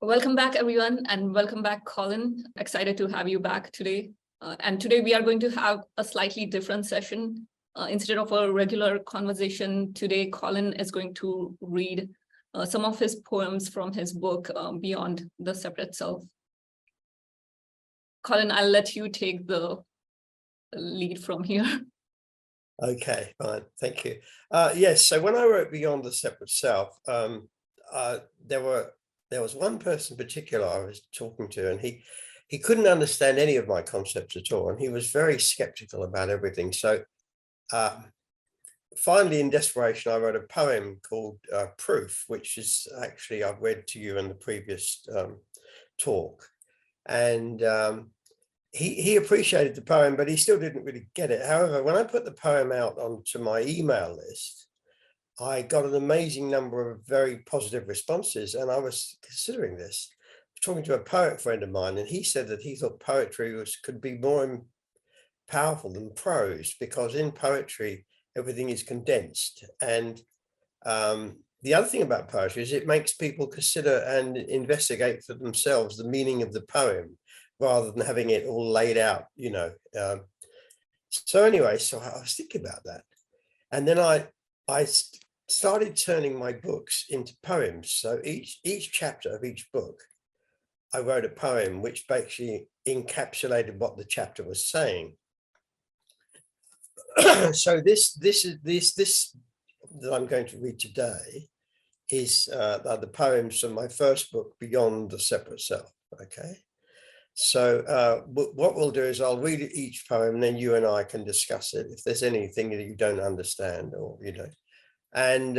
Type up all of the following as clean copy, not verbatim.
Welcome back, everyone, and welcome back, Colin. Excited to have you back today. And today we are going to have a slightly different session. Instead of a regular conversation, today Colin is going to read some of his poems from his book, Beyond the Separate Self. Colin, I'll let you take the lead from here. Okay, fine, thank you. Yes, so when I wrote Beyond the Separate Self, there was one person in particular I was talking to, and he couldn't understand any of my concepts at all, and he was very skeptical about everything. So finally, in desperation, I wrote a poem called Proof, which is actually I've read to you in the previous talk. And he appreciated the poem, but he still didn't really get it. However, when I put the poem out onto my email list, I got an amazing number of very positive responses, and I was considering this. I was talking to a poet friend of mine, and he said that he thought poetry could be more powerful than prose, because in poetry, everything is condensed. And the other thing about poetry is it makes people consider and investigate for themselves the meaning of the poem, rather than having it all laid out, you know. So anyway, so I was thinking about that. And then I started turning my books into poems. So each chapter of each book, I wrote a poem which basically encapsulated what the chapter was saying. So this that I'm going to read today is the poems from my first book, Beyond the Separate Self. Okay. So what we'll do is I'll read each poem, and then you and I can discuss it if there's anything that you don't understand, or you know. And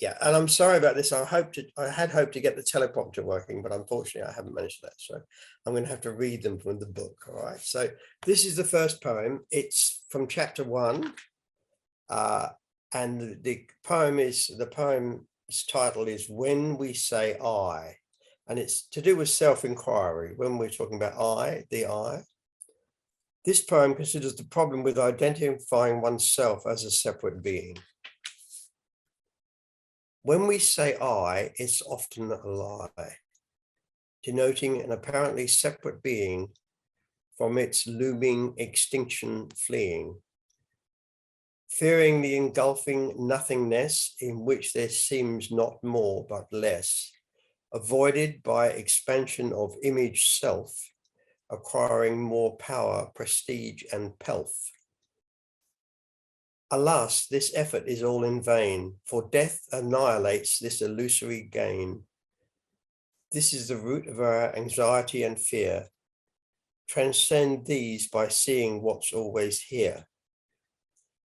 yeah, and I'm sorry about this. I had hoped to get the teleprompter working, but unfortunately I haven't managed that. So I'm going to have to read them from the book. All right. So this is the first poem. It's from chapter 1, and the poem's title is When We Say I. And it's to do with self-inquiry. When we're talking about the I. This poem considers the problem with identifying oneself as a separate being. When we say I, it's often a lie, denoting an apparently separate being from its looming extinction fleeing. Fearing the engulfing nothingness in which there seems not more but less, avoided by expansion of image self, acquiring more power, prestige, and pelf. Alas, this effort is all in vain, for death annihilates this illusory gain. This is the root of our anxiety and fear. Transcend these by seeing what's always here.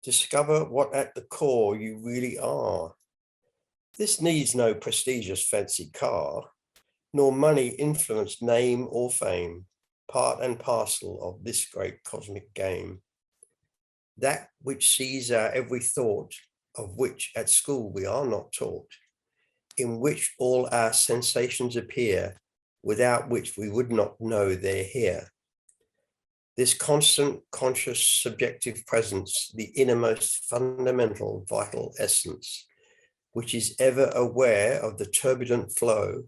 Discover what at the core you really are. This needs no prestigious fancy car, nor money, influence, name, or fame, part and parcel of this great cosmic game. That which sees our every thought, of which at school we are not taught, in which all our sensations appear, without which we would not know they're here. This constant, conscious, subjective presence, the innermost fundamental, vital essence, which is ever aware of the turbulent flow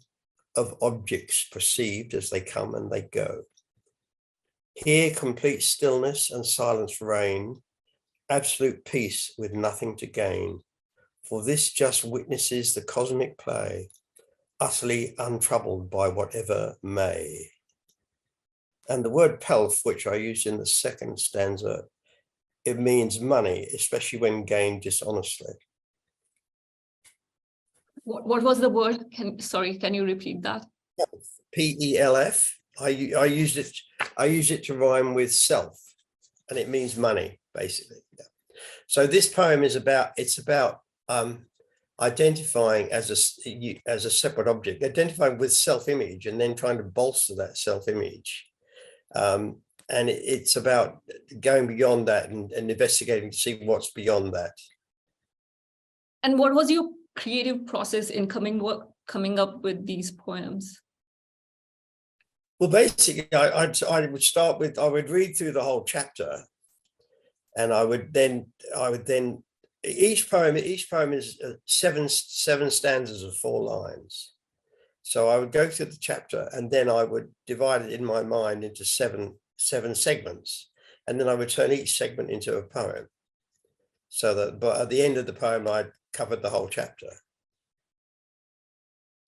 of objects perceived as they come and they go. Here complete stillness and silence reign, absolute peace with nothing to gain, for this just witnesses the cosmic play, utterly untroubled by whatever may. And the word pelf, which I used in the second stanza, it means money, especially when gained dishonestly. What was the word? Can you repeat that? P-E-L-F. I used it to rhyme with self, and it means money, basically. Yeah. So this poem is about identifying as a separate object, identifying with self-image, and then trying to bolster that self-image. And it's about going beyond that and investigating to see what's beyond that. And what was your creative process in coming up with these poems? Well, basically, I would read through the whole chapter, and I would then each poem is seven stanzas of 4 lines, So I would go through the chapter and then I would divide it in my mind into seven segments. And then I would turn each segment into a poem. So that, but at the end of the poem, I'd covered the whole chapter.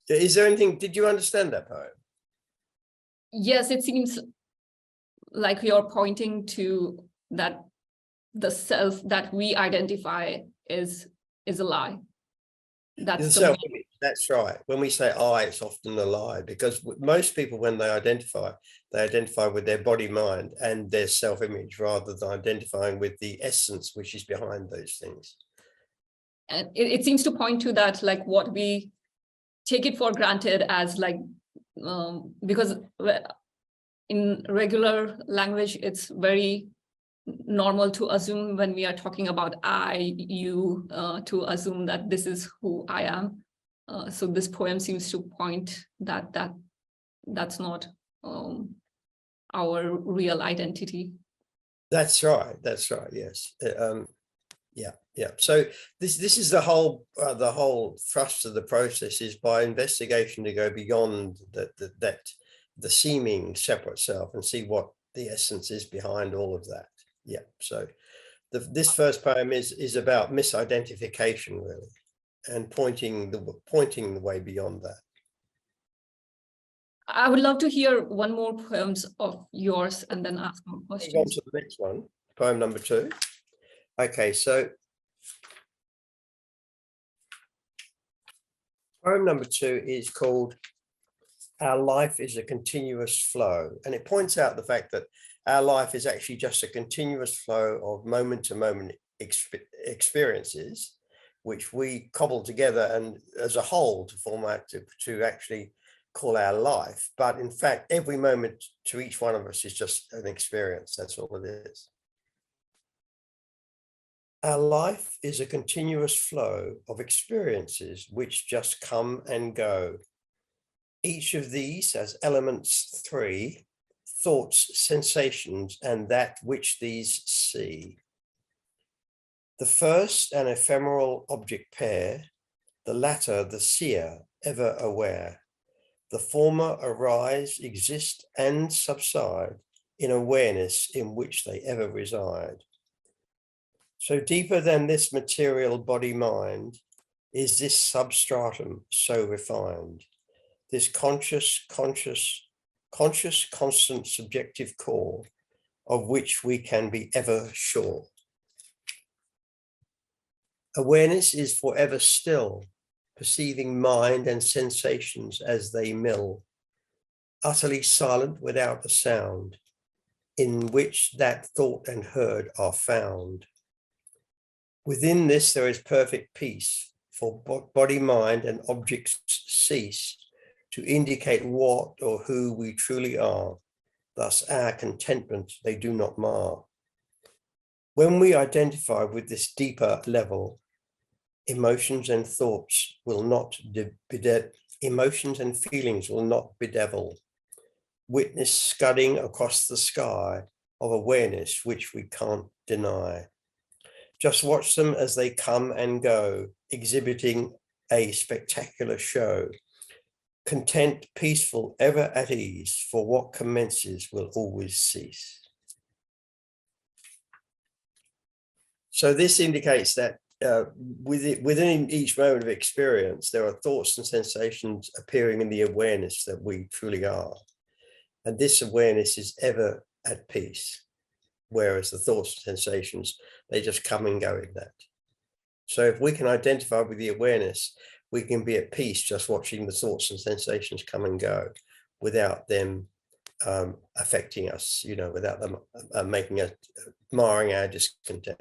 Is there anything, did you understand that poem? Yes, it seems like you're pointing to that the self that we identify is a lie. That's the self-image. That's right. When we say I, it's often a lie, because most people, when they identify with their body, mind, and their self-image, rather than identifying with the essence which is behind those things. And it seems to point to that, like what we take it for granted as like, because in regular language, it's very normal to assume when we are talking about I, you, to assume that this is who I am. So this poem seems to point that that's not our real identity. That's right. That's right. Yes. Yeah. So this is the whole thrust of the process, is by investigation to go beyond the seeming separate self and see what the essence is behind all of that. Yeah. So this first poem is about misidentification, really, and pointing the way beyond that. I would love to hear one more poems of yours and then ask more questions. Move on to the next one, poem number 2. Okay, so poem number 2 is called Our Life is a Continuous Flow, and it points out the fact that our life is actually just a continuous flow of moment-to-moment experiences, which we cobble together and as a whole to form out to actually call our life. But in fact, every moment to each one of us is just an experience. That's all it is. Our life is a continuous flow of experiences which just come and go. Each of these has elements 3, thoughts, sensations, and that which these see. The first an ephemeral object pair, the latter the seer, ever aware. The former arise, exist, and subside in awareness in which they ever reside. So deeper than this material body-mind is this substratum so refined, this conscious, constant subjective core of which we can be ever sure. Awareness is forever still, perceiving mind and sensations as they mill, utterly silent without a sound, in which that thought and heard are found. Within this there is perfect peace, for body, mind, and objects cease to indicate what or who we truly are. Thus our contentment they do not mar. When we identify with this deeper level, emotions and thoughts will not emotions and feelings will not bedevil. Witness scudding across the sky of awareness which we can't deny. Just watch them as they come and go, exhibiting a spectacular show. Content, peaceful, ever at ease, for what commences will always cease. So this indicates that within each moment of experience, there are thoughts and sensations appearing in the awareness that we truly are. And this awareness is ever at peace, whereas the thoughts and sensations, they just come and go in that. So if we can identify with the awareness, we can be at peace just watching the thoughts and sensations come and go without them affecting us, without them making us, marring our discontent.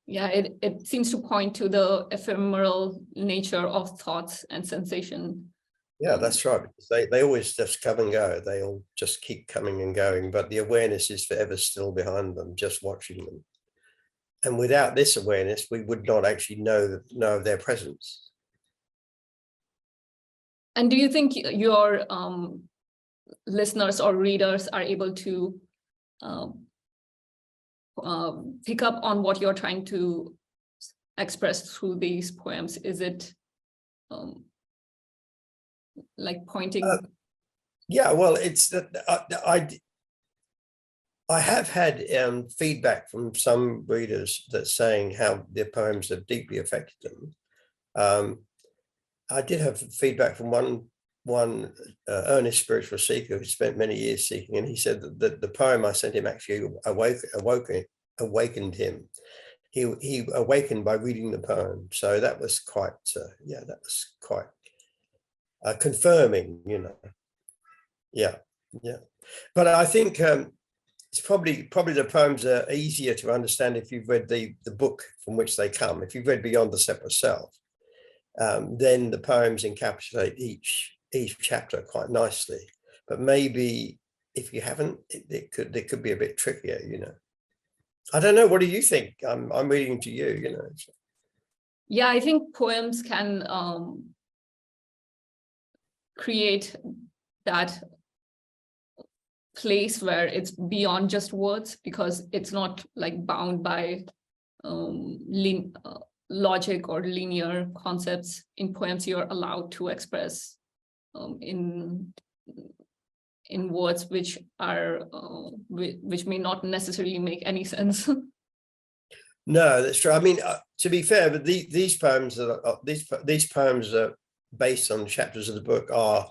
Yeah, it seems to point to the ephemeral nature of thoughts and sensation. Yeah, that's right. Because they always just come and go. They all just keep coming and going, but the awareness is forever still behind them, just watching them. And without this awareness, we would not actually know of their presence. And do you think your listeners or readers are able to pick up on what you're trying to express through these poems? Is it like pointing? Yeah, well, it's that I have had feedback from some readers that saying how their poems have deeply affected them. I did have feedback from one earnest spiritual seeker who spent many years seeking, and he said that the poem I sent him actually awakened him. He awakened by reading the poem, so that was quite confirming, you know. Yeah. But I think it's probably the poems are easier to understand if you've read the book from which they come. If you've read Beyond the Separate Self, then the poems encapsulate each chapter quite nicely. But maybe if you haven't, it could be a bit trickier, you know. I don't know. What do you think? I'm reading to you, you know. Yeah, I think poems can create that place where it's beyond just words, because it's not like bound by logic or linear concepts. In poems, you're allowed to express in words which are which may not necessarily make any sense. No, that's true. I mean, to be fair, but these poems are based on chapters of the book are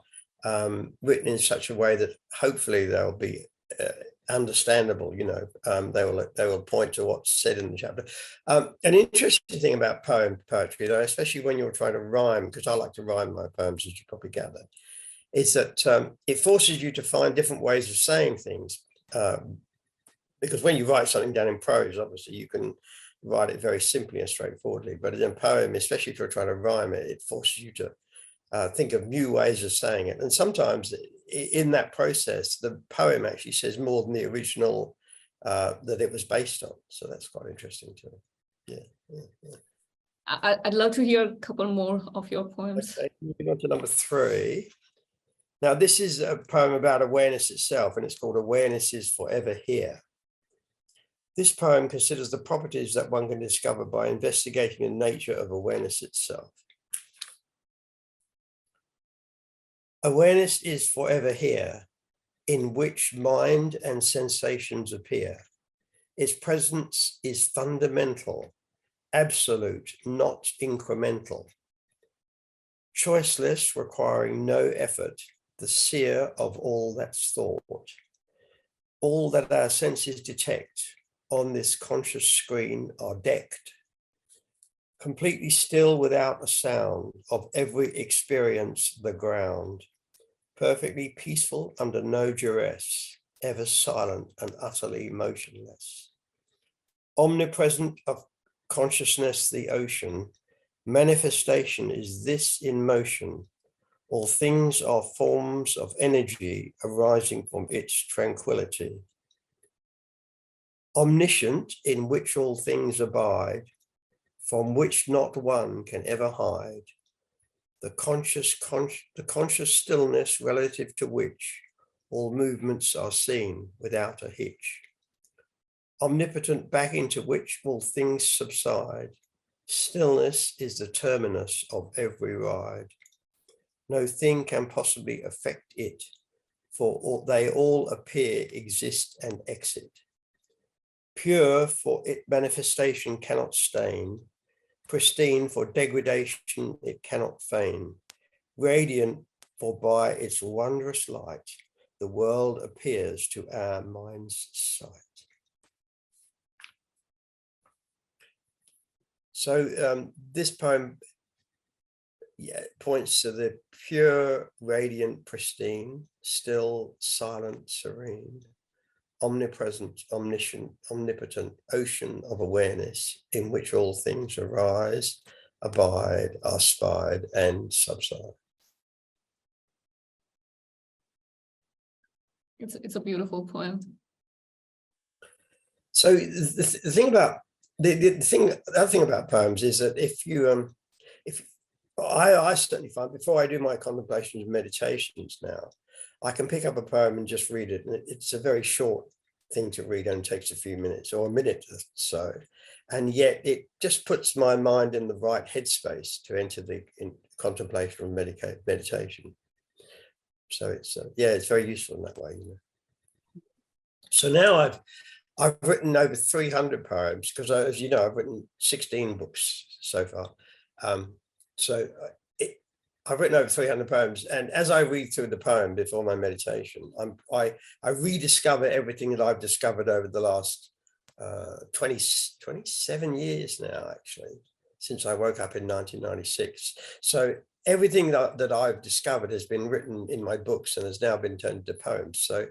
written in such a way that hopefully they'll be understandable. You know, they will point to what's said in the chapter. An interesting thing about poetry, though, especially when you're trying to rhyme, because I like to rhyme my poems, as you probably gather, is that it forces you to find different ways of saying things. Because when you write something down in prose, obviously you can write it very simply and straightforwardly. But in a poem, especially if you're trying to rhyme it, it forces you to think of new ways of saying it. And sometimes in that process, the poem actually says more than the original that it was based on. So that's quite interesting too. Yeah. I'd love to hear a couple more of your poems. Okay, moving on to number 3. Now, this is a poem about awareness itself, and it's called Awareness is Forever Here. This poem considers the properties that one can discover by investigating the nature of awareness itself. Awareness is forever here, in which mind and sensations appear. Its presence is fundamental, absolute, not incremental. Choiceless, requiring no effort, the seer of all that's thought. All that our senses detect on this conscious screen are decked, completely still without a sound, of every experience the ground, perfectly peaceful under no duress, ever silent and utterly motionless. Omnipresent of consciousness, the ocean, manifestation is this in motion. All things are forms of energy arising from its tranquility. Omniscient, in which all things abide, from which not one can ever hide. The conscious stillness relative to which all movements are seen without a hitch. Omnipotent, back into which all things subside. Stillness is the terminus of every ride. No thing can possibly affect it, for they all appear, exist, and exit. Pure, for it manifestation cannot stain. Pristine, for degradation it cannot feign. Radiant, for by its wondrous light, the world appears to our mind's sight. So this poem points to the pure, radiant, pristine, still, silent, serene, omnipresent, omniscient, omnipotent ocean of awareness in which all things arise, abide, are spied, and subside. It's a beautiful poem. So the thing about the other thing about poems is that if I certainly find before I do my contemplations and meditations now, I can pick up a poem and just read it, and it's a very short thing to read and takes a few minutes or a minute or so, and yet it just puts my mind in the right headspace to enter the contemplation and meditation. So it's yeah, it's very useful in that way. So now I've written over 300 poems because, as you know, I've written 16 books so far. So I've written over 300 poems, and as I read through the poem before my meditation, I rediscover everything that I've discovered over the last 27 years now, actually, since I woke up in 1996. So everything that I've discovered has been written in my books and has now been turned into poems. So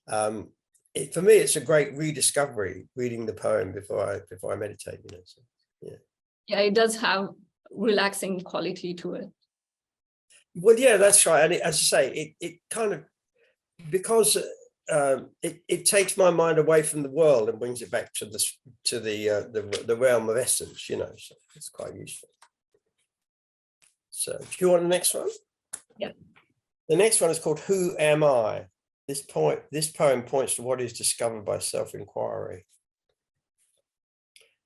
for me, it's a great rediscovery reading the poem before I meditate. So, yeah. Yeah, it does have relaxing quality to it. Well, yeah, that's right. And as I say, it kind of, because it takes my mind away from the world and brings it back to the realm of essence. So it's quite useful. So, do you want the next one? Yeah. The next one is called "Who Am I?" This poem points to what is discovered by self-inquiry.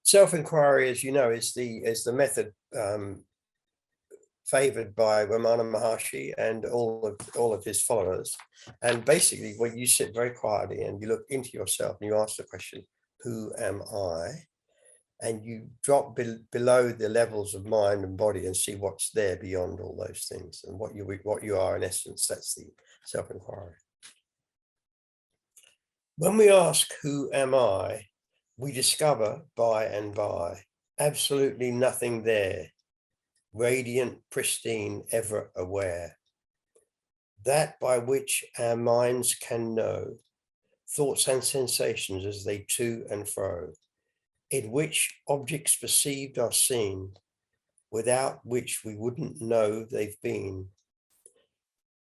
Self-inquiry, as you know, is the method favored by Ramana Maharshi and all of his followers. And basically, when you sit very quietly and you look into yourself and you ask the question, "Who am I?" and you drop below the levels of mind and body and see what's there beyond all those things and what you are in essence. That's the self-inquiry. When we ask, "Who am I?" we discover by and by absolutely nothing there, radiant, pristine, ever aware. That by which our minds can know thoughts and sensations as they to and fro, in which objects perceived are seen, without which we wouldn't know they've been.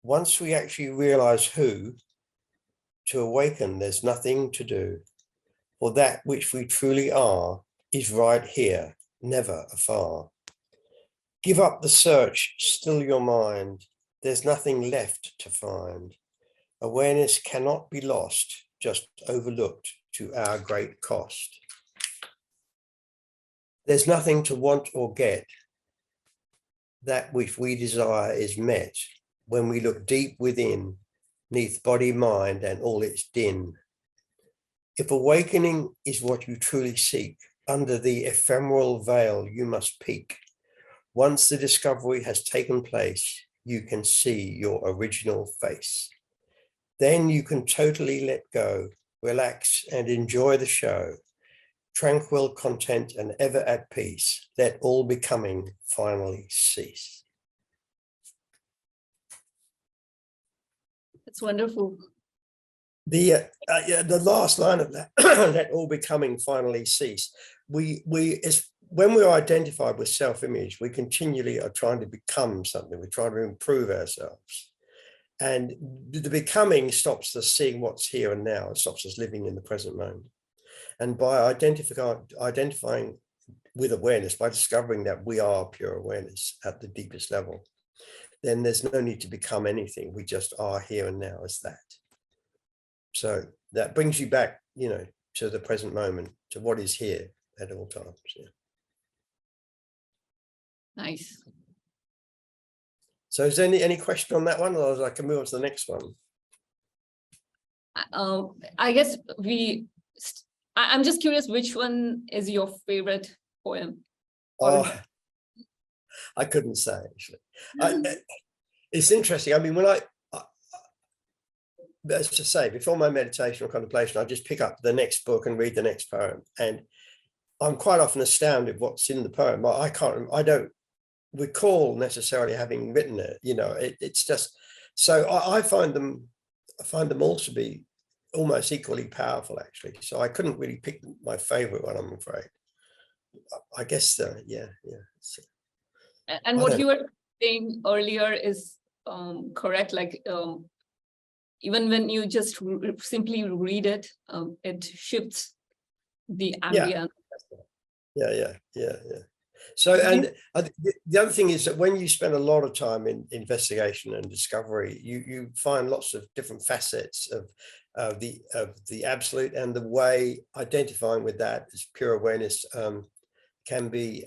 Once we actually realize who, to awaken, there's nothing to do, for that which we truly are is right here, never afar. Give up the search, still your mind, there's nothing left to find. Awareness cannot be lost, just overlooked to our great cost. There's nothing to want or get. That which we desire is met when we look deep within, neath body, mind, and all its din. If awakening is what you truly seek, under the ephemeral veil you must peek. Once the discovery has taken place, you can see your original face. Then you can totally let go, relax, and enjoy the show. Tranquil, content, and ever at peace, let all becoming finally cease. It's wonderful. The last line of that, let all becoming finally cease. When we're identified with self-image, we continually are trying to become something. We try to improve ourselves. And the becoming stops us seeing what's here and now. It stops us living in the present moment. And by identifying with awareness, by discovering that we are pure awareness at the deepest level, then there's no need to become anything. We just are here and now as that. So that brings you back, to the present moment, to what is here at all times. Yeah. Nice. So is there any question on that one, or I can move on to the next one? I guess I'm just curious, which one is your favorite poem? Oh, I couldn't say, actually. It's interesting. I mean, as to say, before my meditation or contemplation, I just pick up the next book and read the next poem. And I'm quite often astounded what's in the poem. I don't recall necessarily having written it. It's just, so I find them all to be almost equally powerful, actually. So I couldn't really pick my favorite one, I'm afraid. I guess, yeah. And what you were saying earlier is correct. Like, even when you just simply read it, it shifts the ambience. Yeah. So, and the other thing is that when you spend a lot of time in investigation and discovery, you find lots of different facets of the absolute, and the way identifying with that as pure awareness can be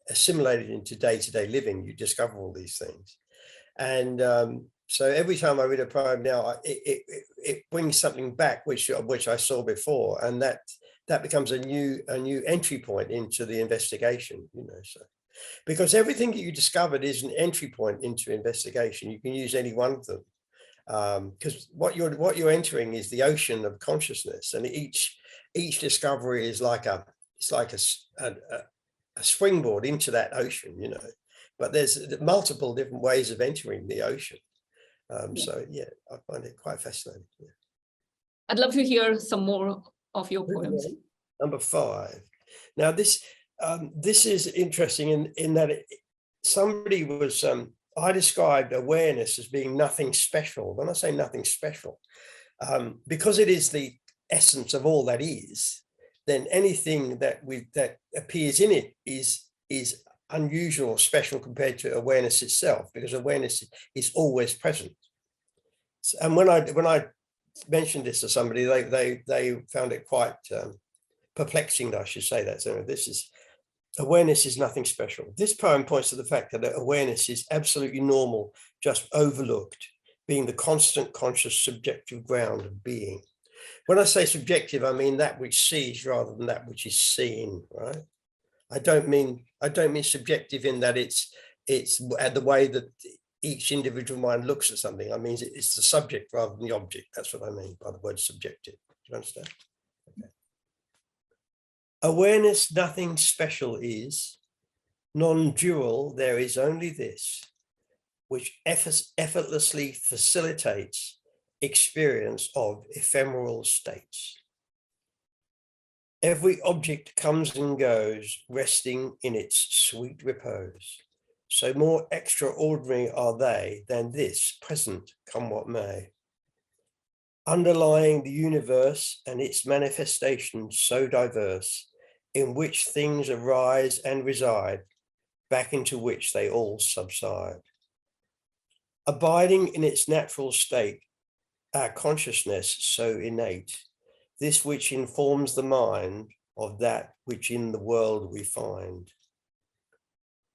assimilated into day-to-day living. You discover all these things, and So every time I read a poem now, it brings something back which I saw before, and that becomes a new entry point into the investigation. So because everything that you discovered is an entry point into investigation. You can use any one of them, because what you're entering is the ocean of consciousness, and each discovery is like a springboard into that ocean. But there's multiple different ways of entering the ocean. So yeah, I find it quite fascinating. Yeah. I'd love to hear some more of your poems. Number 5. Now this is interesting in that somebody was I described awareness as being nothing special. When I say nothing special, because it is the essence of all that is, then anything that appears in it is unusual or special compared to awareness itself, because awareness is always present. And when I mentioned this to somebody, they found it quite perplexing that I should say that. So awareness is nothing special. This poem points to the fact that awareness is absolutely normal, just overlooked, being the constant conscious subjective ground of being. When I say subjective, I mean that which sees rather than that which is seen, right? I don't mean subjective in that it's the way that each individual mind looks at something. I mean, it's the subject rather than the object. That's what I mean by the word subjective. Do you understand? Okay. Awareness, nothing special is. Non-dual, there is only this, which effortlessly facilitates experience of ephemeral states. Every object comes and goes, resting in its sweet repose. So more extraordinary are they than this, present, come what may. Underlying the universe and its manifestations so diverse, in which things arise and reside, back into which they all subside. Abiding in its natural state, our consciousness so innate, this which informs the mind of that which in the world we find.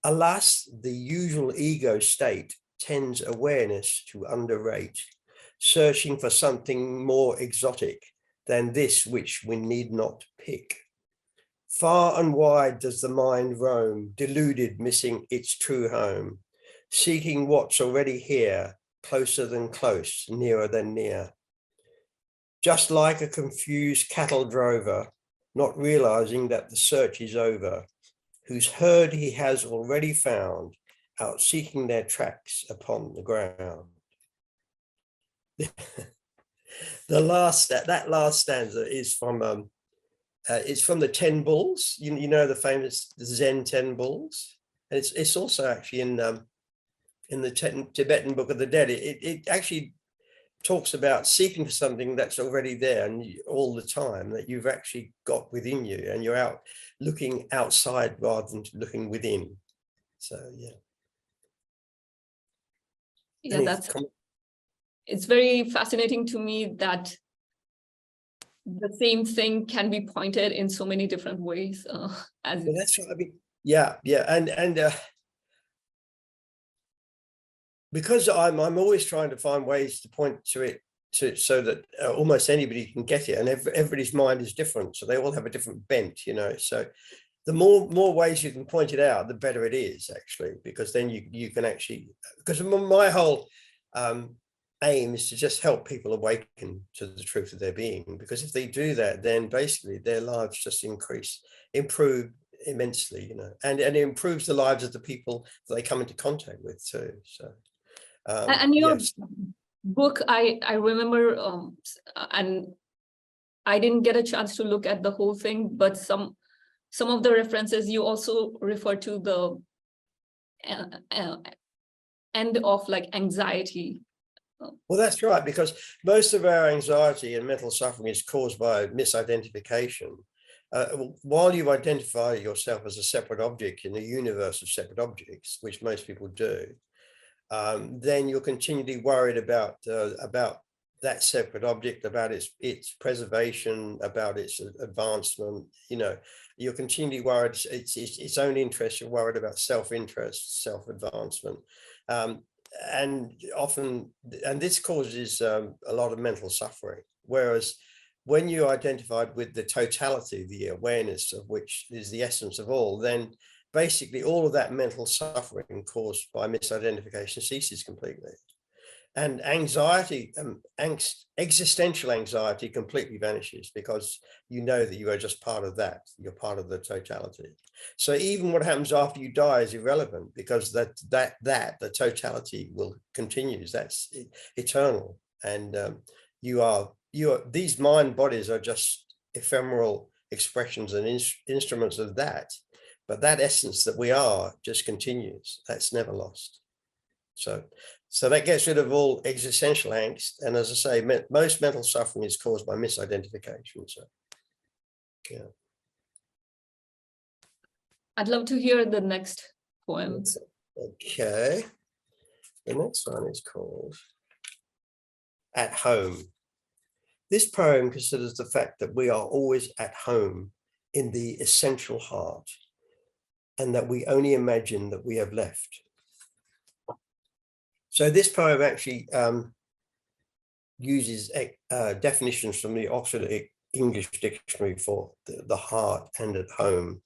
Alas, the usual ego state tends awareness to underrate, searching for something more exotic than this which we need not pick. Far and wide does the mind roam, deluded, missing its true home, seeking what's already here, closer than close, nearer than near. Just like a confused cattle drover, not realizing that the search is over, whose herd he has already found, out seeking their tracks upon the ground. That last stanza is from it's from the 10 Bulls. You know the famous Zen 10 Bulls, and it's also actually in the Tibetan Book of the Dead. It actually talks about seeking for something that's already there and all the time, that you've actually got within you, and you're out looking outside rather than looking within. So yeah, it's very fascinating to me that the same thing can be pointed in so many different ways. As well, that's what I mean. Yeah, and because I'm always trying to find ways to point to it so that almost anybody can get it, and everybody's mind is different, so they all have a different bent, so the more ways you can point it out, the better it is, actually, because then you can actually, because my whole aim is to just help people awaken to the truth of their being, because if they do that, then basically their lives just improve immensely, and it improves the lives of the people that they come into contact with too. So and your yes. book, I remember, and I didn't get a chance to look at the whole thing, but some of the references you also refer to the end of like anxiety. Well, that's right, because most of our anxiety and mental suffering is caused by misidentification. While you identify yourself as a separate object in a universe of separate objects, which most people do, then you're continually worried about that separate object, about its preservation, about its advancement. You're continually worried its own interest. You're worried about self-interest, self-advancement. often, and this causes a lot of mental suffering. Whereas when you're identified with the totality, the awareness of which is the essence of all, then basically all of that mental suffering caused by misidentification ceases completely. And anxiety, existential anxiety completely vanishes, because you know that you are just part of that. You're part of the totality. So even what happens after you die is irrelevant, because the totality will continues. That's eternal. And these mind bodies are just ephemeral expressions and instruments of that. But that essence that we are just continues. That's never lost. So that gets rid of all existential angst. And as I say, most mental suffering is caused by misidentification. So, yeah. I'd love to hear the next poem. Okay. The next one is called At Home. This poem considers the fact that we are always at home in the essential heart, and that we only imagine that we have left. So this poem actually uses definitions from the Oxford English Dictionary for the heart and at home.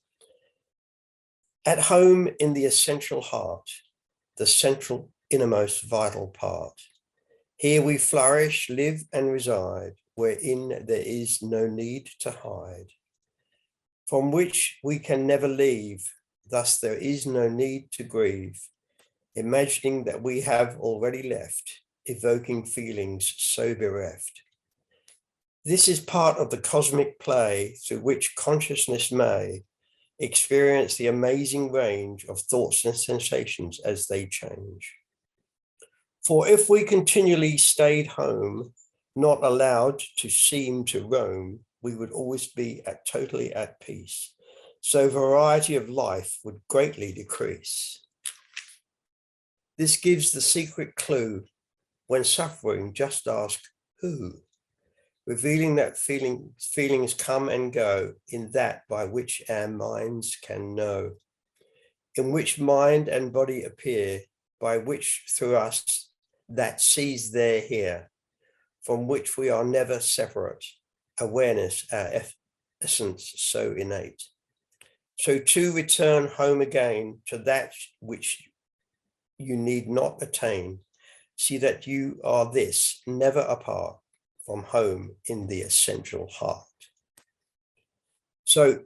At home in the essential heart, the central innermost vital part. Here we flourish, live and reside, wherein there is no need to hide. From which we can never leave, thus there is no need to grieve. Imagining that we have already left, evoking feelings so bereft. This is part of the cosmic play through which consciousness may experience the amazing range of thoughts and sensations as they change. For if we continually stayed home, not allowed to seem to roam, we would always be totally at peace. So variety of life would greatly decrease. This gives the secret clue. When suffering, just ask who, revealing that feelings come and go in that by which our minds can know, in which mind and body appear, by which through us that sees there here, from which we are never separate, awareness, our essence so innate. So to return home again to that which you need not attain, see that you are this, never apart from home in the essential heart. So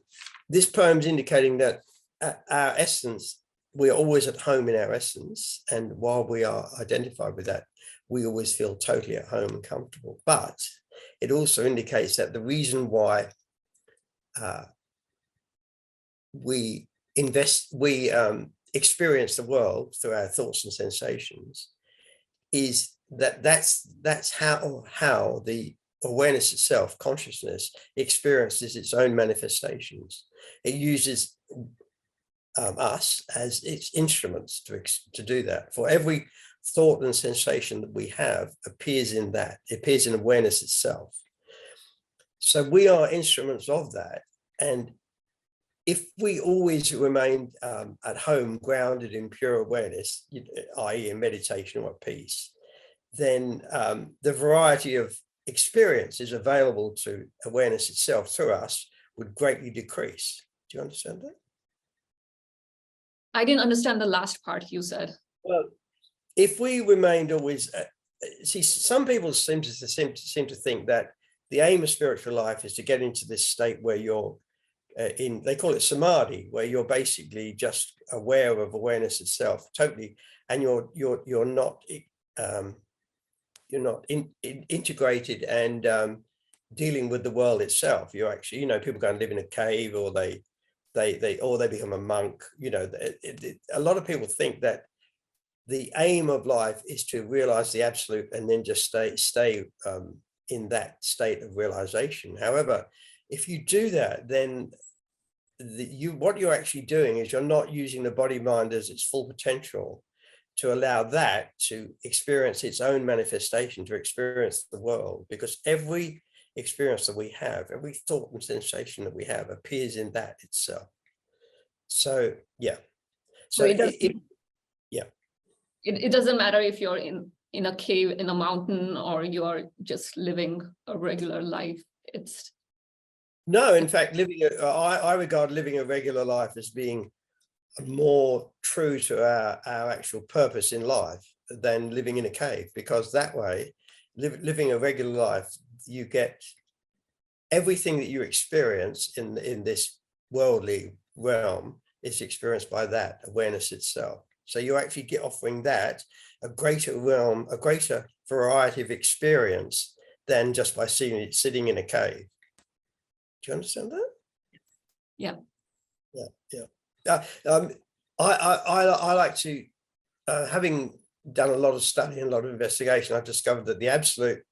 this poem is indicating that our essence, we are always at home in our essence. And while we are identified with that, we always feel totally at home and comfortable. But it also indicates that the reason why we experience the world through our thoughts and sensations is that's how the awareness itself, consciousness, experiences its own manifestations. It uses us as its instruments to do that. For every thought and sensation that we have appears in awareness itself. So we are instruments of that. And if we always remain at home, grounded in pure awareness, i.e. in meditation or peace, then the variety of experiences available to awareness itself through us would greatly decrease. Do you understand that? I didn't understand the last part you said. Well, if we remained always, see, some people seem to think that the aim of spiritual life is to get into this state where you're they call it samadhi, where you're basically just aware of awareness itself totally, and you're not integrated and dealing with the world itself. You're actually, people go and live in a cave, or they become a monk. A lot of people think that the aim of life is to realize the absolute and then just stay in that state of realization. However, if you do that, then what you're actually doing is you're not using the body mind as its full potential to allow that to experience its own manifestation, to experience the world, because every experience that we have, every thought and sensation that we have appears in that itself. So, yeah. So, yeah. it doesn't matter if you're in a cave, in a mountain, or you're just living a regular life. No, in fact, I regard living a regular life as being more true to our actual purpose in life than living in a cave, because that way, living a regular life, you get everything that you experience in this worldly realm is experienced by that awareness itself. So you actually get offering that a greater realm, a greater variety of experience than just by sitting in a cave. Do you understand that? Yeah. I like to, having done a lot of study and a lot of investigation, I've discovered that the absolute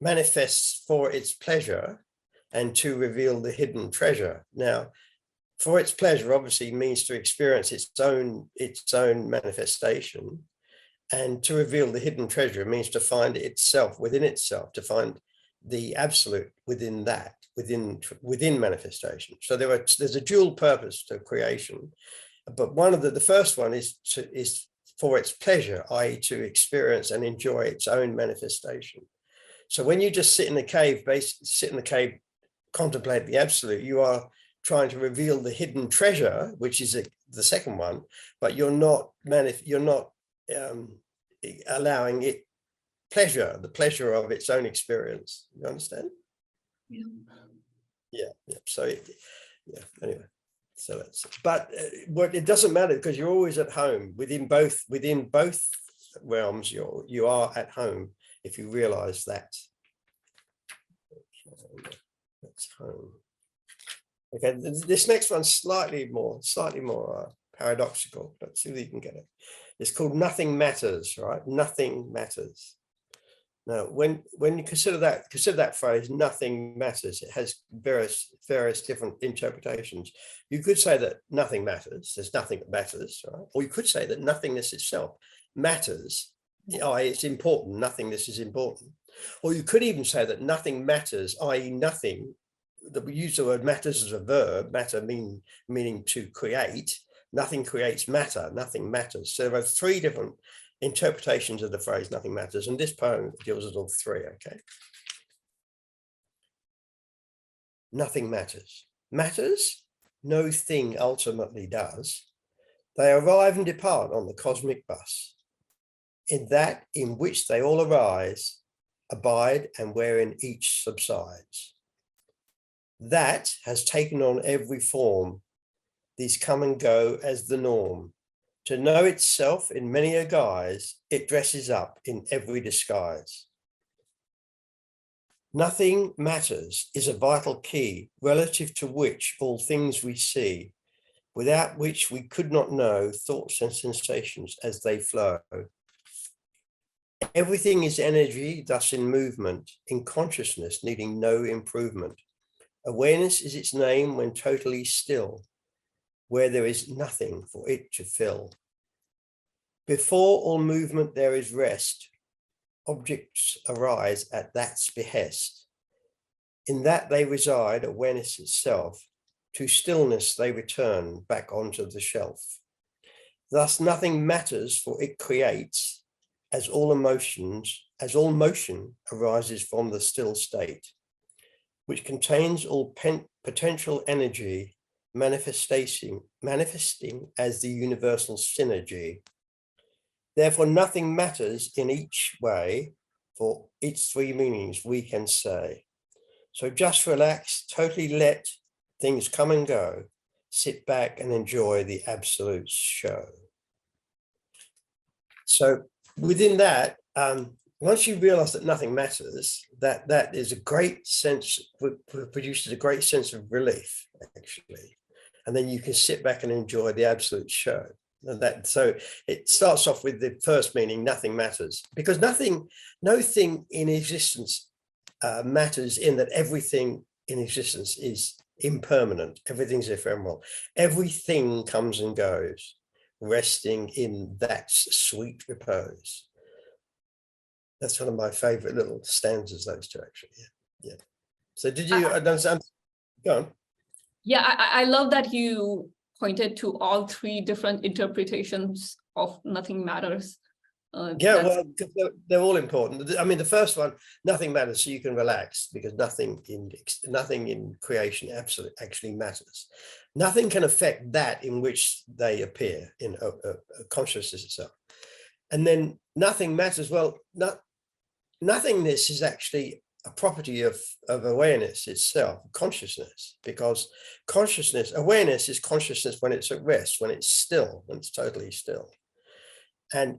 manifests for its pleasure and to reveal the hidden treasure. Now, for its pleasure obviously means to experience its own manifestation, and to reveal the hidden treasure means to find itself within itself, to find the absolute within that, within manifestation. So there's a dual purpose to creation, but one of the first one is for its pleasure, i.e. to experience and enjoy its own manifestation. So when you just sit in the cave, contemplate the absolute, you are trying to reveal the hidden treasure, which is the second one, but you're not allowing it the pleasure of its own experience. You understand? Yeah. So anyway, so that's, but what it doesn't matter, because you're always at home within both realms. You are at home if you realize that. That's home. Okay, this next one's slightly more paradoxical. Let's see if you can get it. It's called Nothing Matters, right? Nothing matters. Now, when you consider that phrase, nothing matters, it has various different interpretations. You could say that nothing matters, there's nothing that matters, right? Or you could say that nothingness itself matters, i.e. it's important, nothingness is important. Or you could even say that nothing matters, i.e. nothing, that we use the word matters as a verb, matter meaning to create, nothing creates matter, nothing matters. So there are three different interpretations of the phrase nothing matters, and this poem deals with all three, okay? Nothing matters. Matters? No thing ultimately does. They arrive and depart on the cosmic bus, in that in which they all arise, abide, and wherein each subsides. That has taken on every form. These come and go as the norm. To know itself in many a guise, it dresses up in every disguise. Nothing matters is a vital key, relative to which all things we see, without which we could not know thoughts and sensations as they flow. Everything is energy, thus in movement, in consciousness needing no improvement. Awareness is its name when totally still, where there is nothing for it to fill. Before all movement there is rest. Objects arise at that's behest. In that they reside, awareness itself. To stillness they return back onto the shelf. Thus nothing matters, for it creates, as all motion arises from the still state, which contains all potential energy, manifesting as the universal synergy. Therefore, nothing matters in each way, for its three meanings we can say. So just relax, totally let things come and go, sit back and enjoy the absolute show. So within that, once you realize that nothing matters, that is a great sense, produces a great sense of relief, actually. And then you can sit back and enjoy the absolute show. And so it starts off with the first meaning, nothing matters, because no thing in existence matters, in that everything in existence is impermanent. Everything's ephemeral. Everything comes and goes, resting in that sweet repose. That's one of my favorite little stanzas, those two, actually. Yeah. So did you understand? Go on. Yeah, I love that you pointed to all three different interpretations of nothing matters. Yeah, well, they're all important. I mean, the first one, nothing matters, so you can relax, because nothing in creation actually matters. Nothing can affect that in which they appear in consciousness itself. And then nothing matters. Well, nothingness is actually a property of awareness itself, consciousness, because awareness is consciousness when it's at rest, when it's still, when it's totally still. And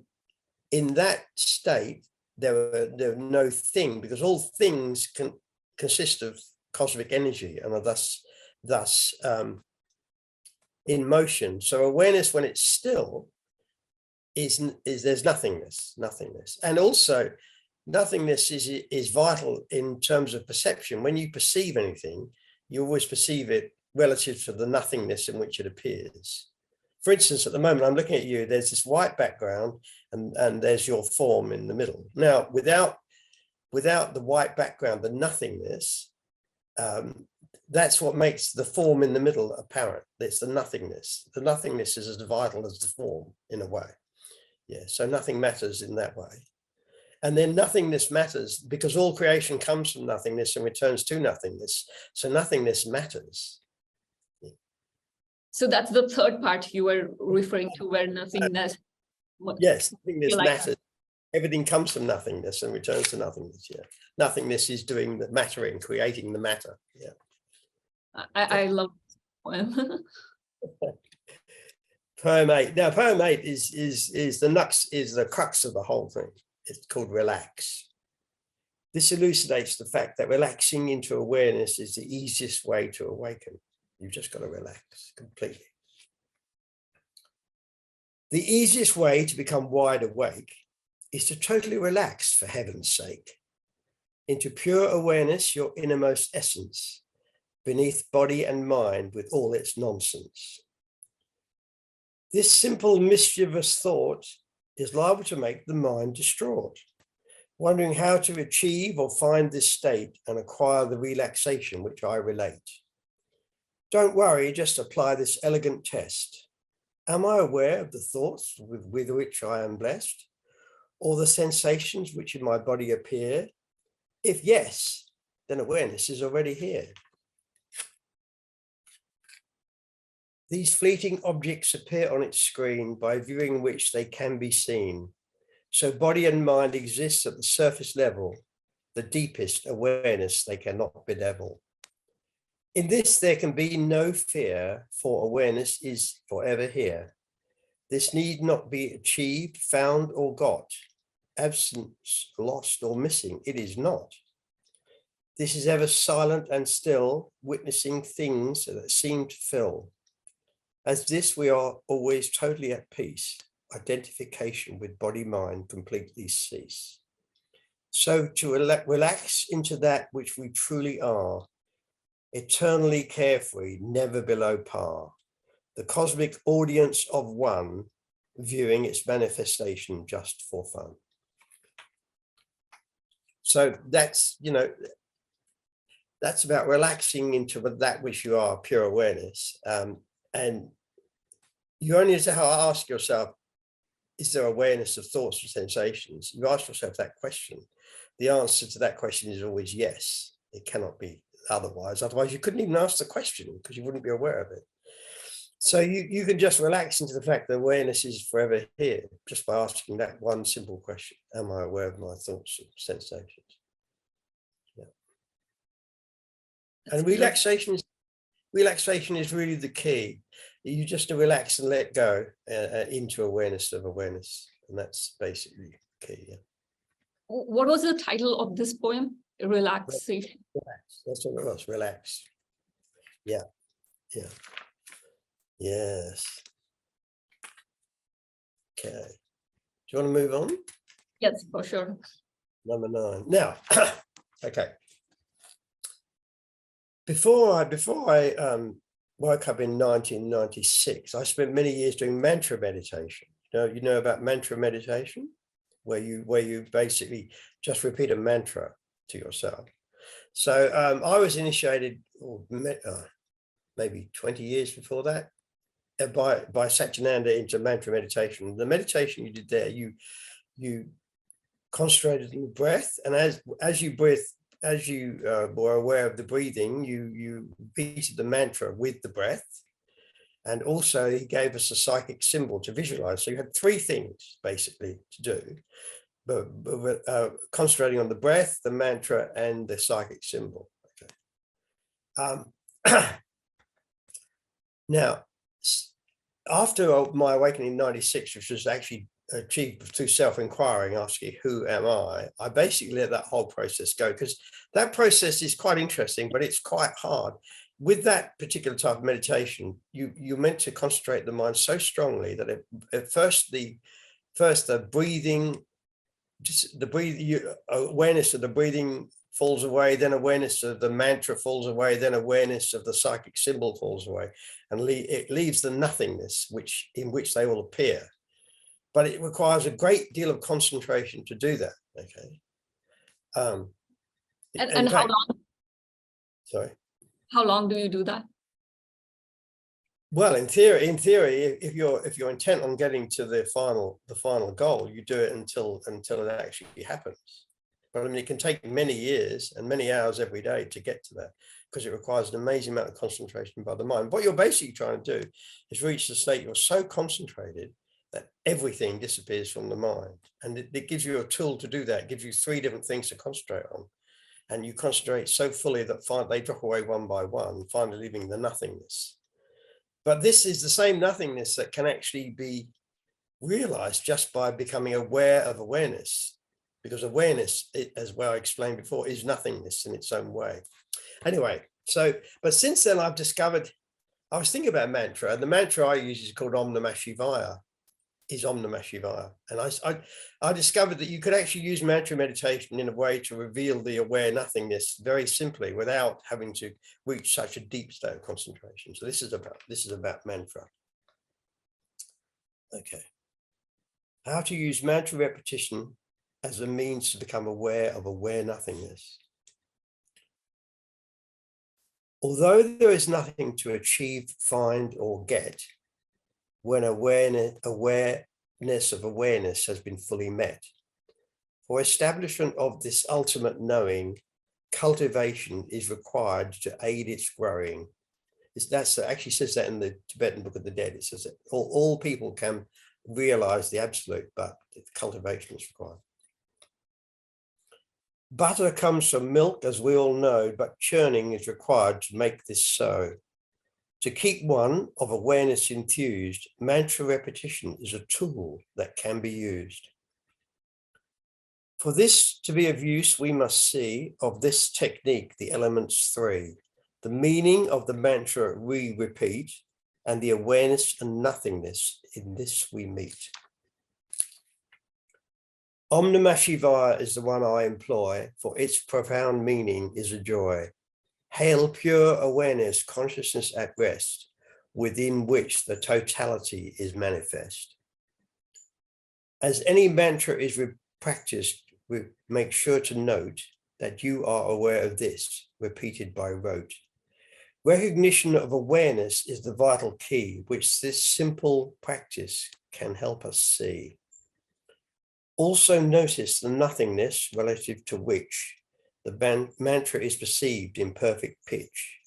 in that state, there are no thing, because all things can consist of cosmic energy and are thus in motion. So awareness, when it's still, is there's nothingness. And also nothingness is vital in terms of perception. When you perceive anything, you always perceive it relative to the nothingness in which it appears. For instance, at the moment, I'm looking at you, there's this white background and there's your form in the middle. Now, without the white background, the nothingness, that's what makes the form in the middle apparent. It's the nothingness. The nothingness is as vital as the form in a way. Yeah, so nothing matters in that way. And then nothingness matters because all creation comes from nothingness and returns to nothingness. So nothingness matters. So that's the third part you were referring to, where nothingness. Yes, nothingness matters. Everything comes from nothingness and returns to nothingness. Yeah, nothingness is doing the mattering, creating the matter. Yeah, I love this poem. Poem 8. Now, poem 8 is the crux of the whole thing. It's called relax. This elucidates the fact that relaxing into awareness is the easiest way to awaken. You've just got to relax completely. The easiest way to become wide awake is to totally relax, for heaven's sake, into pure awareness, your innermost essence, beneath body and mind with all its nonsense. This simple mischievous thought is liable to make the mind distraught, wondering how to achieve or find this state and acquire the relaxation which I relate. Don't worry, just apply this elegant test. Am I aware of the thoughts with which I am blessed, or the sensations which in my body appear? If yes, then awareness is already here. These fleeting objects appear on its screen by viewing which they can be seen. So body and mind exist at the surface level, the deepest awareness they cannot bedevil. In this, there can be no fear, for awareness is forever here. This need not be achieved, found, or got. Absence, lost, or missing, it is not. This is ever silent and still, witnessing things that seem to fill. As this, we are always totally at peace. Identification with body-mind completely cease. So to relax into that which we truly are, eternally carefree, never below par, the cosmic audience of one, viewing its manifestation just for fun. So that's, that's about relaxing into that which you are, pure awareness. And you only have to ask yourself, is there awareness of thoughts and sensations? You ask yourself that question. The answer to that question is always yes. It cannot be otherwise. Otherwise, you couldn't even ask the question because you wouldn't be aware of it. So you can just relax into the fact that awareness is forever here just by asking that one simple question. Am I aware of my thoughts and sensations? Yeah. And relaxation is really the key. You just to relax and let go into awareness of awareness. And that's basically key. Yeah. What was the title of this poem? Relaxation. Relax. That's what it was. Relax. Yeah. Yeah. Yes. Okay. Do you want to move on? Yes, for sure. Number 9. Now, okay. Before I woke up in 1996, I spent many years doing mantra meditation. You know about mantra meditation, where you basically just repeat a mantra to yourself. So I was initiated maybe 20 years before that by Satyananda into mantra meditation. The meditation you did there, you you concentrated on the breath, and as you breathe, as you were aware of the breathing, you repeated the mantra with the breath. And also he gave us a psychic symbol to visualize. So you had three things basically to do, but concentrating on the breath, the mantra, and the psychic symbol. Okay. Now, after my awakening in 96, which was actually achieved through self-inquiring, asking who am I basically let that whole process go, because that process is quite interesting, but it's quite hard. With that particular type of meditation, you're meant to concentrate the mind so strongly that at first the breathing, just the awareness of the breathing falls away, then awareness of the mantra falls away, then awareness of the psychic symbol falls away, and it leaves the nothingness in which they all appear. But it requires a great deal of concentration to do that. Okay. And how long? Sorry. How long do you do that? Well, in theory, if you're intent on getting to the final goal, you do it until it actually happens. But I mean, it can take many years and many hours every day to get to that, because it requires an amazing amount of concentration by the mind. What you're basically trying to do is reach the state you're so concentrated that everything disappears from the mind. And it gives you a tool to do that. It gives you three different things to concentrate on. And you concentrate so fully that they drop away one by one, finally leaving the nothingness. But this is the same nothingness that can actually be realized just by becoming aware of awareness, because awareness, as well I explained before, is nothingness in its own way. Anyway, but since then I've discovered, I was thinking about mantra, and the mantra I use is called Om Namah Shivaya. And I discovered that you could actually use mantra meditation in a way to reveal the aware nothingness very simply without having to reach such a deep state of concentration. So this is about mantra. Okay. How to use mantra repetition as a means to become aware of aware nothingness. Although there is nothing to achieve, find, or get, when awareness of awareness has been fully met. For establishment of this ultimate knowing, cultivation is required to aid its growing. That actually says that in the Tibetan Book of the Dead. It says that all people can realize the absolute, but cultivation is required. Butter comes from milk, as we all know, but churning is required to make this so. To keep one of awareness infused, mantra repetition is a tool that can be used. For this to be of use, we must see of this technique the elements three: the meaning of the mantra we repeat, and the awareness and nothingness in this we meet. Om Namah Shivaya is the one I employ, for its profound meaning is a joy. Hail pure awareness, consciousness at rest, within which the totality is manifest. As any mantra is practiced, we make sure to note that you are aware of this, repeated by rote. Recognition of awareness is the vital key, which this simple practice can help us see. Also notice the nothingness relative to which the mantra is perceived in perfect pitch.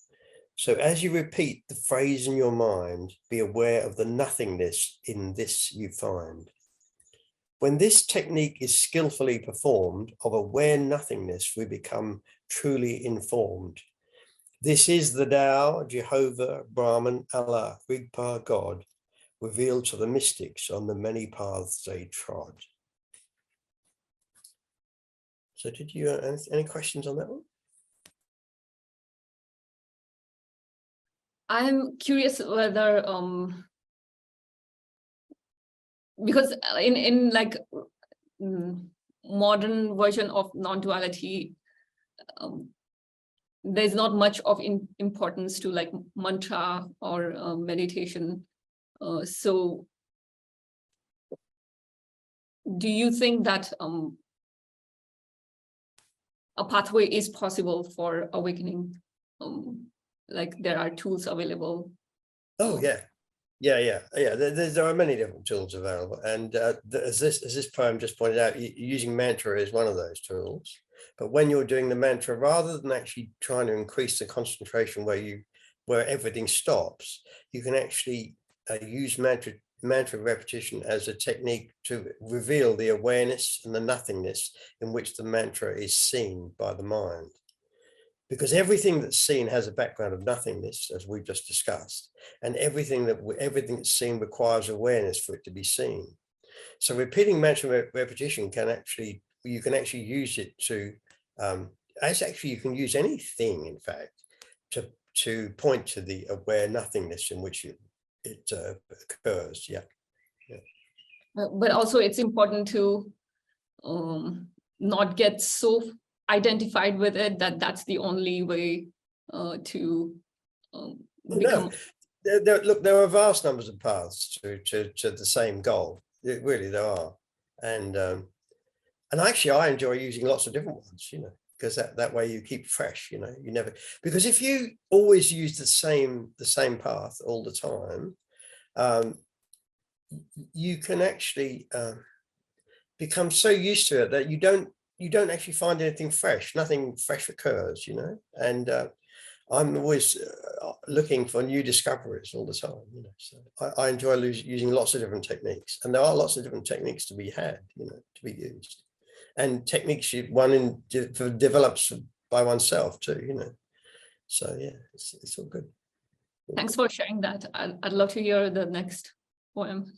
So as you repeat the phrase in your mind, be aware of the nothingness in this you find. When this technique is skillfully performed, of aware nothingness, we become truly informed. This is the Tao, Jehovah, Brahman, Allah, Rigpa, God, revealed to the mystics on the many paths they trod. So did you, any questions on that one? I'm curious whether, because in like modern version of non-duality, there's not much of importance to like mantra or meditation. So do you think that a pathway is possible for awakening? Like there are tools available? Oh yeah, Yeah. There are many different tools available, and as this poem just pointed out, using mantra is one of those tools. But when you're doing the mantra, rather than actually trying to increase the concentration where everything stops, you can actually use mantra repetition as a technique to reveal the awareness and the nothingness in which the mantra is seen by the mind. Because everything that's seen has a background of nothingness, as we've just discussed, and everything that's seen requires awareness for it to be seen. So repeating mantra repetition you can actually use it to, you can use anything, in fact, to point to the aware nothingness in which it occurs. Yeah. But also it's important to not get so identified with it that that's the only way to become. No. Look, there are vast numbers of paths to the same goal. Really, there are, and actually, I enjoy using lots of different ones. Because that way you keep fresh. You never, because if you always use the same path all the time, you can actually become so used to it that you don't actually find anything fresh. Nothing fresh occurs, and I'm always looking for new discoveries all the time, so I enjoy using lots of different techniques, and there are lots of different techniques to be had, to be used, and techniques one develops by oneself too, so yeah, it's all good. Thanks for sharing that. I'd love to hear the next poem.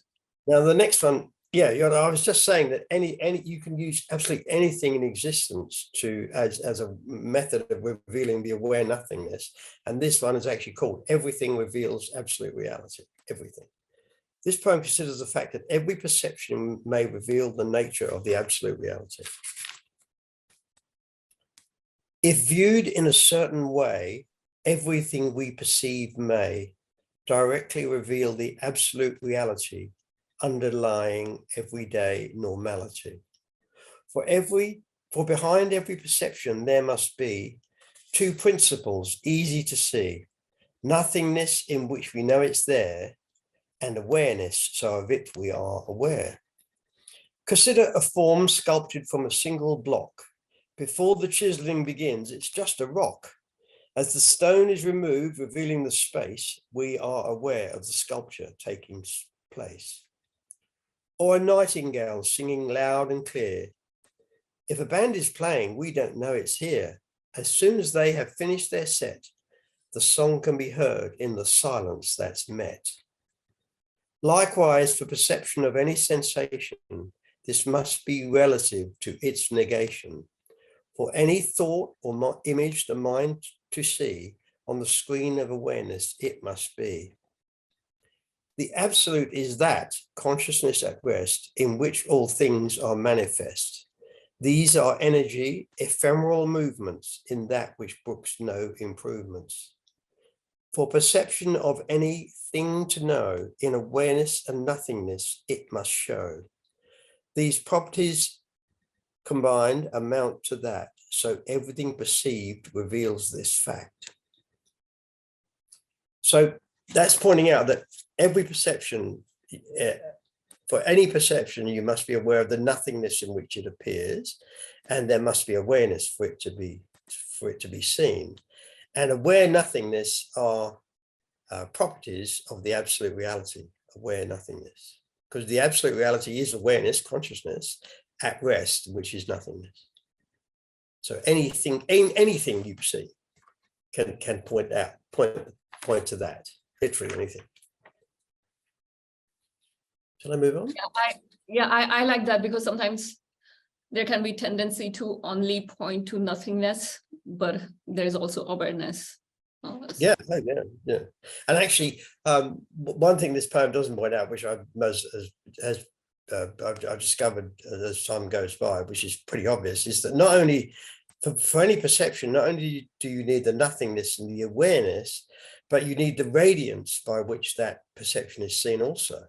Now the next one, yeah, I was just saying that any you can use absolutely anything in existence as a method of revealing the aware nothingness, and this one is actually called Everything Reveals Absolute Reality. Everything. This poem considers the fact that every perception may reveal the nature of the absolute reality. If viewed in a certain way, everything we perceive may directly reveal the absolute reality underlying everyday normality. For behind every perception, there must be two principles easy to see: nothingness, in which we know it's there, and awareness, so of it we are aware. Consider a form sculpted from a single block. Before the chiseling begins, it's just a rock. As the stone is removed, revealing the space, we are aware of the sculpture taking place. Or a nightingale singing loud and clear. If a band is playing, we don't know it's here. As soon as they have finished their set, the song can be heard in the silence that's met. Likewise, for perception of any sensation, this must be relative to its negation. For any thought or image the mind to see, on the screen of awareness, it must be. The absolute is that consciousness at rest, in which all things are manifest. These are energy, ephemeral movements in that which brooks no improvements. For perception of anything to know, in awareness and nothingness, it must show. These properties combined amount to that, so everything perceived reveals this fact. So that's pointing out that every perception, for any perception, you must be aware of the nothingness in which it appears, and there must be awareness for it to be seen. And aware nothingness are properties of the absolute reality, aware nothingness, because the absolute reality is awareness, consciousness at rest, which is nothingness. So anything you perceive can point to that, literally anything. Shall I move on? I like that, because sometimes there can be tendency to only point to nothingness, but there's also awareness. Yeah. And actually, one thing this poem doesn't point out, which I've discovered as time goes by, which is pretty obvious, is that not only for any perception, not only do you need the nothingness and the awareness, but you need the radiance by which that perception is seen also.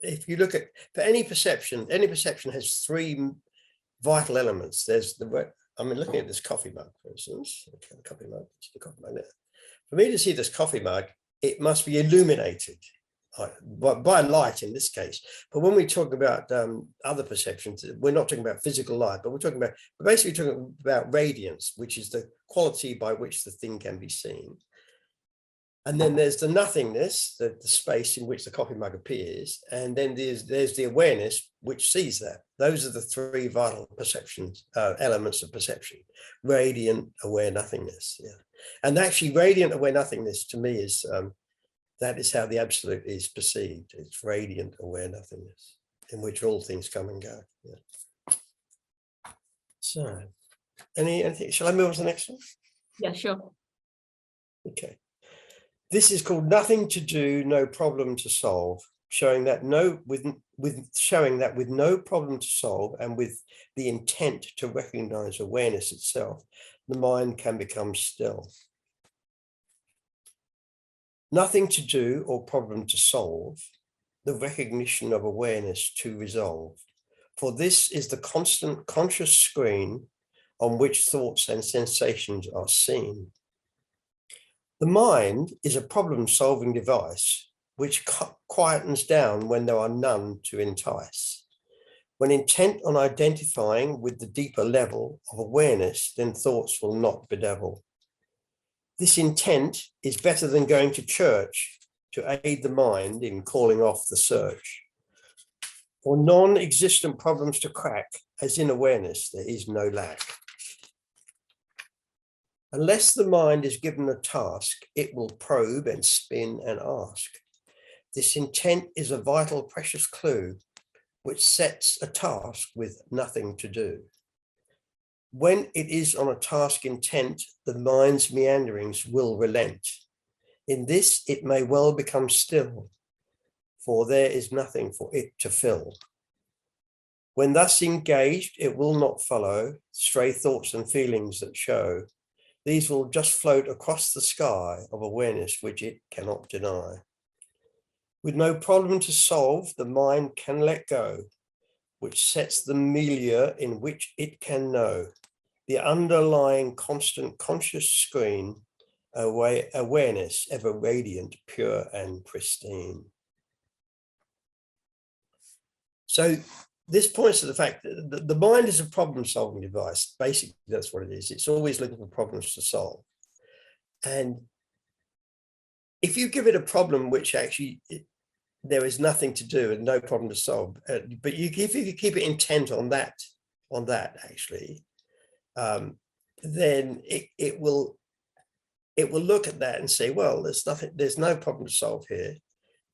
If you look at, for any perception has three vital elements. There's looking at this coffee mug, for instance. Okay, the coffee mug there. For me to see this coffee mug, it must be illuminated by light in this case. But when we talk about other perceptions, we're not talking about physical light, but we're basically talking about radiance, which is the quality by which the thing can be seen. And then there's the nothingness, the space in which the coffee mug appears. And then there's the awareness which sees that. Those are the three vital perceptions, elements of perception: radiant, aware nothingness. Yeah. And actually radiant aware nothingness to me is, that is how the absolute is perceived. It's radiant aware nothingness in which all things come and go. Yeah. So anything, shall I move on to the next one? Yeah, sure. Okay. This is called nothing to do, no problem to solve, showing that with no problem to solve and with the intent to recognize awareness itself, the mind can become still. Nothing to do or problem to solve, the recognition of awareness to resolve. For this is the constant conscious screen on which thoughts and sensations are seen. The mind is a problem-solving device which quietens down when there are none to entice. When intent on identifying with the deeper level of awareness, then thoughts will not bedevil. This intent is better than going to church to aid the mind in calling off the search. For non-existent problems to crack, as in awareness, there is no lack. Unless the mind is given a task, it will probe and spin and ask. This intent is a vital, precious clue which sets a task with nothing to do. When it is on a task intent, the mind's meanderings will relent. In this, it may well become still, for there is nothing for it to fill. When thus engaged, it will not follow stray thoughts and feelings that show. These will just float across the sky of awareness which it cannot deny. With no problem to solve, the mind can let go, which sets the milieu in which it can know. The underlying constant conscious screen, awareness ever radiant, pure and pristine. So this points to the fact that the mind is a problem-solving device. Basically, that's what it is. It's always looking for problems to solve. And if you give it a problem which actually there is nothing to do and no problem to solve, but if you keep it intent on that actually, then it will look at that and say, well, there's no problem to solve here.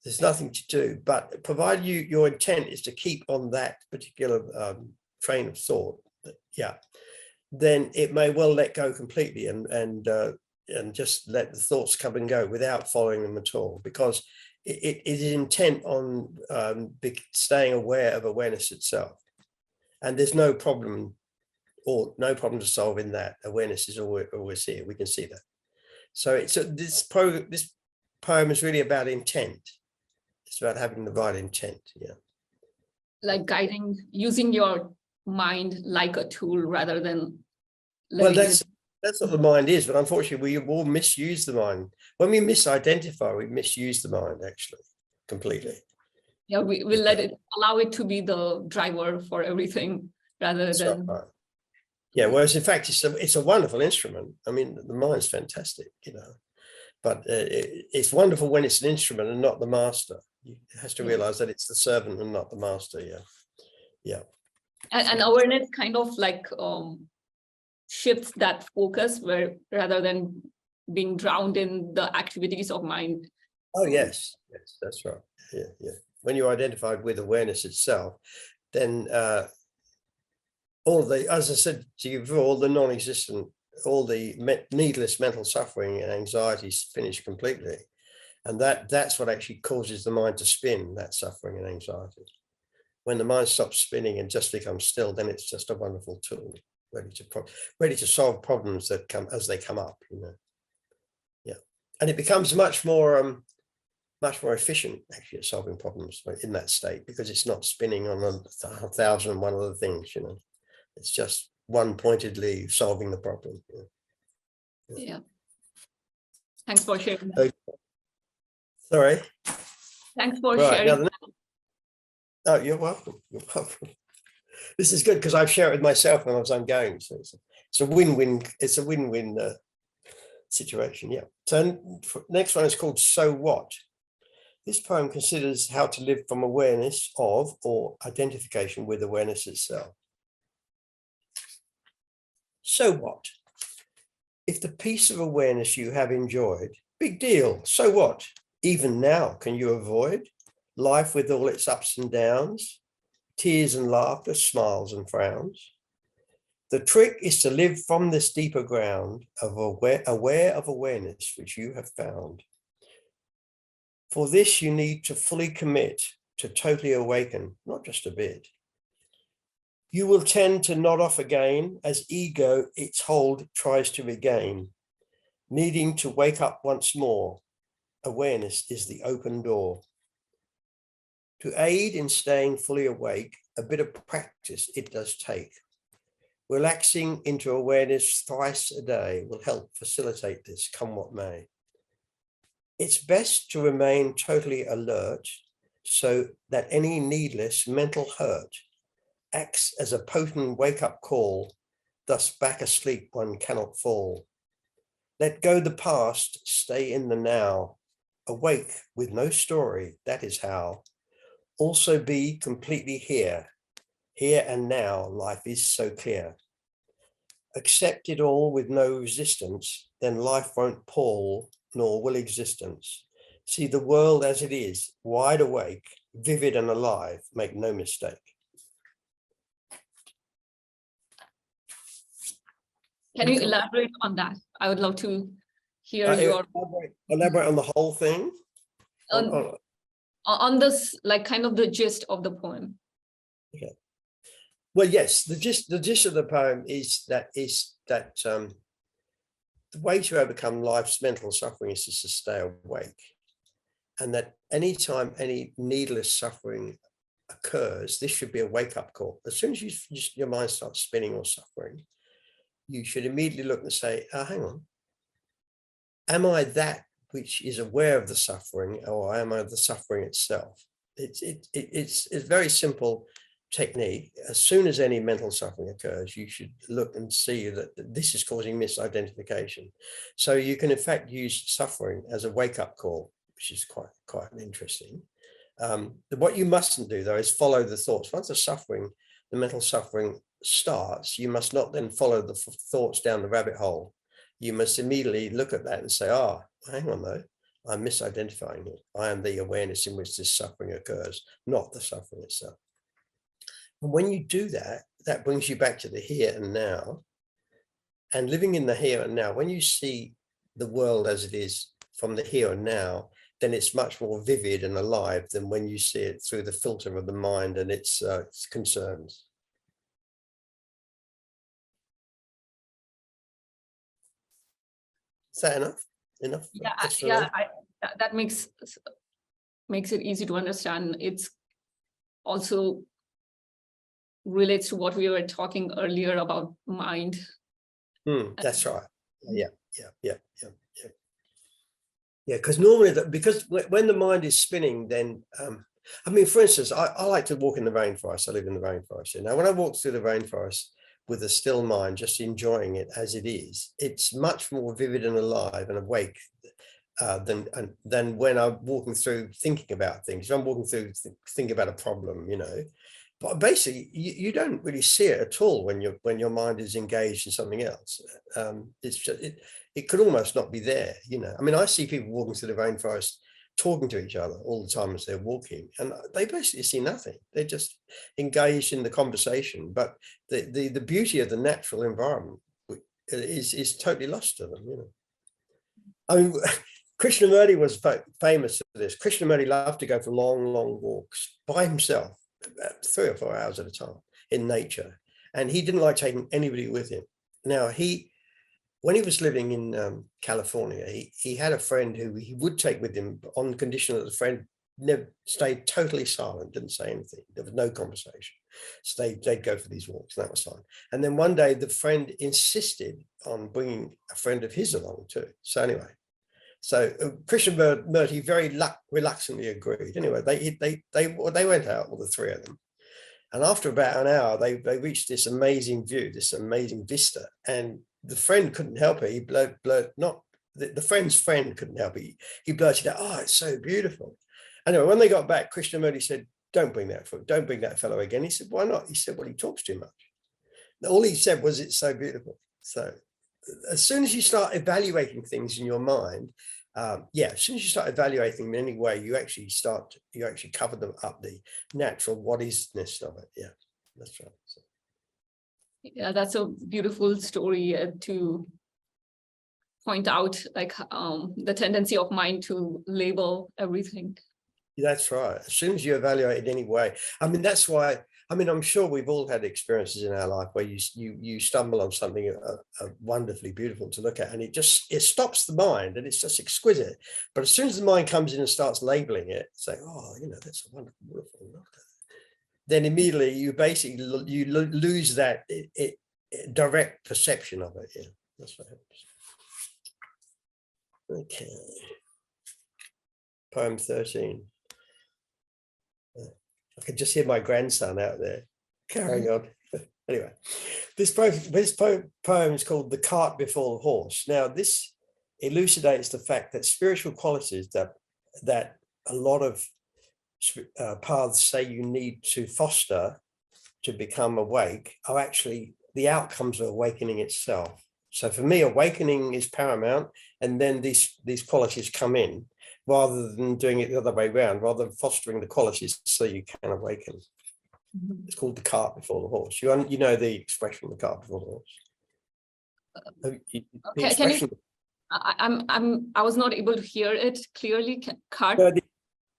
There's nothing to do, but provided your intent is to keep on that particular train of thought, yeah, then it may well let go completely and just let the thoughts come and go without following them at all, because it is intent on staying aware of awareness itself, and there's no problem to solve in that. Awareness is always here. We can see that. So this poem is really about intent. It's about having the right intent, yeah. Like using your mind like a tool rather than. Well, that's what the mind is, but unfortunately we all misuse the mind. When we misidentify, we misuse the mind actually completely. Yeah, we allow it to be the driver for everything rather than. Right. Yeah, whereas in fact it's a wonderful instrument. I mean, the mind's fantastic, but it's wonderful when it's an instrument and not the master. You have to realize that it's the servant and not the master. Yeah. And awareness kind of like shifts that focus, where rather than being drowned in the activities of mind. Oh yes, that's right. Yeah. When you're identified with awareness itself, then as I said to you before, all the non-existent, all the needless mental suffering and anxieties finish completely. And that's what actually causes the mind to spin, that suffering and anxiety. When the mind stops spinning and just becomes still, then it's just a wonderful tool, ready to solve problems that come as they come up, Yeah. And it becomes much more efficient actually at solving problems in that state, because it's not spinning on 1,001 other things, It's just one pointedly solving the problem. Yeah. Thanks for sharing that. Sorry. Thanks for Right. sharing. Oh, you're welcome. You're welcome. This is good because I've shared it with myself when I was ongoing. So it's a win-win. It's a win-win situation. Yeah. So next one is called So What? This poem considers how to live from awareness of or identification with awareness itself. So what? If the piece of awareness you have enjoyed, big deal. So what? Even now, can you avoid life with all its ups and downs, tears and laughter, smiles and frowns? The trick is to live from this deeper ground of aware of awareness which you have found. For this, you need to fully commit to totally awaken, not just a bit. You will tend to nod off again as ego its hold tries to regain, needing to wake up once more. Awareness is the open door. To aid in staying fully awake, a bit of practice it does take. Relaxing into awareness thrice a day will help facilitate this, come what may. It's best to remain totally alert so that any needless mental hurt acts as a potent wake-up call, thus back asleep one cannot fall. Let go the past, stay in the now, awake with no story, that is how. Also be completely here and now, life is so clear. Accept it all with no resistance, then life won't pall, nor will existence. See the world as it is, wide awake, vivid and alive, make no mistake. Can you elaborate on that? I would love to hear your elaborate on the whole thing. On this, like kind of the gist of the poem. Okay. Well, yes, the gist of the poem is that the way to overcome life's mental suffering is just to stay awake, and that anytime any needless suffering occurs, this should be a wake-up call. As soon as your mind starts spinning or suffering, you should immediately look and say, oh, hang on, am I that which is aware of the suffering, or am I the suffering itself? It's a very simple technique. As soon as any mental suffering occurs, you should look and see that this is causing misidentification. So you can in fact use suffering as a wake-up call, which is quite interesting. What you mustn't do though is follow the thoughts. Once the mental suffering starts, you must not then follow the thoughts down the rabbit hole. You must immediately look at that and say, hang on though, I'm misidentifying it. I am the awareness in which this suffering occurs, not the suffering itself. And when you do that, that brings you back to the here and now. And living in the here and now, when you see the world as it is from the here and now, then it's much more vivid and alive than when you see it through the filter of the mind and its concerns. Is that enough? Yeah, that makes it easy to understand. It's also relates to what we were talking earlier about mind. That's right. Yeah. Because normally, because when the mind is spinning, then I mean, for instance, I like to walk in the rainforest. I live in the rainforest. Now, when I walk through the rainforest with a still mind, just enjoying it as it is, it's much more vivid and alive and awake than when I'm walking through thinking about things. If I'm walking through thinking about a problem, but basically you don't really see it at all when your mind is engaged in something else. It's just it could almost not be there. I mean, I see people walking through the rainforest talking to each other all the time as they're walking, and they basically see nothing. They're just engaged in the conversation, but the beauty of the natural environment is totally lost to them. I mean, Krishnamurti was famous for this. Krishnamurti loved to go for long walks by himself, about 3 or 4 hours at a time in nature, and he didn't like taking anybody with him. Now, when he was living in California, he had a friend who he would take with him on condition that the friend never stayed totally silent, didn't say anything. There was no conversation. So they'd go for these walks, and that was fine. And then one day the friend insisted on bringing a friend of his along too. So anyway, So Krishnamurti very reluctantly agreed. Anyway, they went out, all the three of them. And after about an hour, they reached this amazing view, this amazing vista. And the friend couldn't help it. He the friend's friend couldn't help it. He blurted out, "Oh, it's so beautiful." Anyway, when they got back, Krishnamurti said, don't bring that fellow again. He said, "Why not?" He said, "Well, he talks too much." All he said was, "It's so beautiful." So as soon as you start evaluating things in your mind, as soon as you start evaluating them in any way, you actually cover them up, the natural what isness of it. Yeah, that's right. So. Yeah, that's a beautiful story to point out, like the tendency of mind to label everything. That's right. As soon as you evaluate it any way, I mean, that's why. I mean, I'm sure we've all had experiences in our life where you stumble on something wonderfully beautiful to look at, and it stops the mind, and it's just exquisite. But as soon as the mind comes in and starts labeling it, say, "Oh, that's a wonderful, beautiful," then immediately you basically lose that direct perception of it. Yeah, that's what happens. Okay. Poem 13. I can just hear my grandson out there carrying on. Anyway, this poem is called "The Cart Before the Horse." Now, this elucidates the fact that spiritual qualities that a lot of paths say you need to foster to become awake are actually the outcomes of awakening itself. So for me, awakening is paramount, and then these qualities come in, rather than doing it the other way around, rather than fostering the qualities so you can awaken. Mm-hmm. It's called the cart before the horse. You know the expression, the cart before the horse. I was not able to hear it clearly. Cart. No,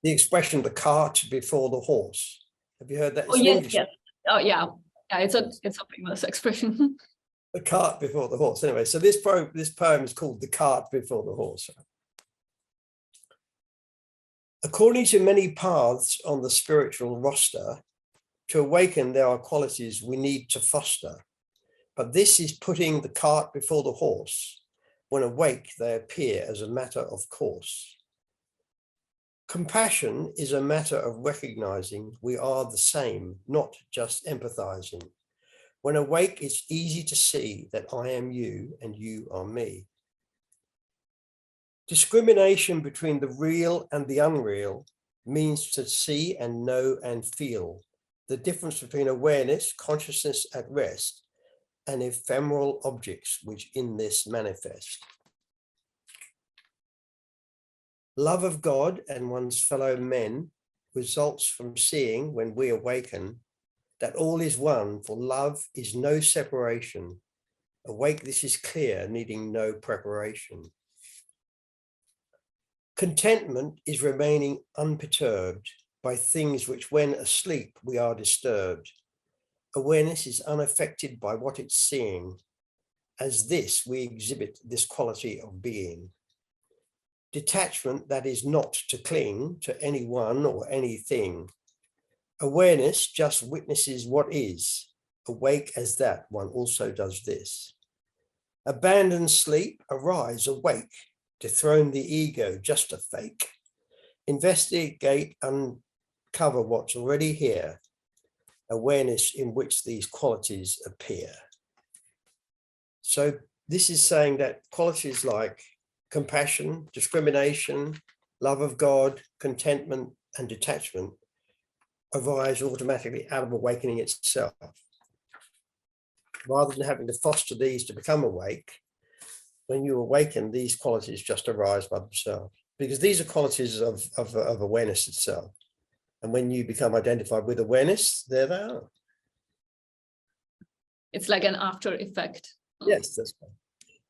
the expression, the cart before the horse. Have you heard that? Oh, yes, yes. Oh, yeah. Yeah, it's a famous expression. The cart before the horse. Anyway, so this poem is called "The Cart Before the Horse." According to many paths on the spiritual roster, to awaken there are qualities we need to foster. But this is putting the cart before the horse. When awake, they appear as a matter of course. Compassion is a matter of recognizing we are the same, not just empathizing. When awake, it's easy to see that I am you and you are me. Discrimination between the real and the unreal means to see and know and feel the difference between awareness, consciousness at rest, and ephemeral objects which in this manifest. Love of God and one's fellow men results from seeing, when we awaken, that all is one, for love is no separation. Awake, this is clear, needing no preparation. Contentment is remaining unperturbed by things which, when asleep, we are disturbed. Awareness is unaffected by what it's seeing. As this, we exhibit this quality of being. Detachment, that is not to cling to anyone or anything. Awareness just witnesses what is. Awake as that, one also does this. Abandon sleep, arise, awake. Dethrone the ego, just a fake. Investigate, uncover what's already here. Awareness in which these qualities appear. So this is saying that qualities like compassion, discrimination, love of God, contentment, and detachment arise automatically out of awakening itself. Rather than having to foster these to become awake, when you awaken, these qualities just arise by themselves, because these are qualities of awareness itself. And when you become identified with awareness, there they are. It's like an after effect. Yes, that's right.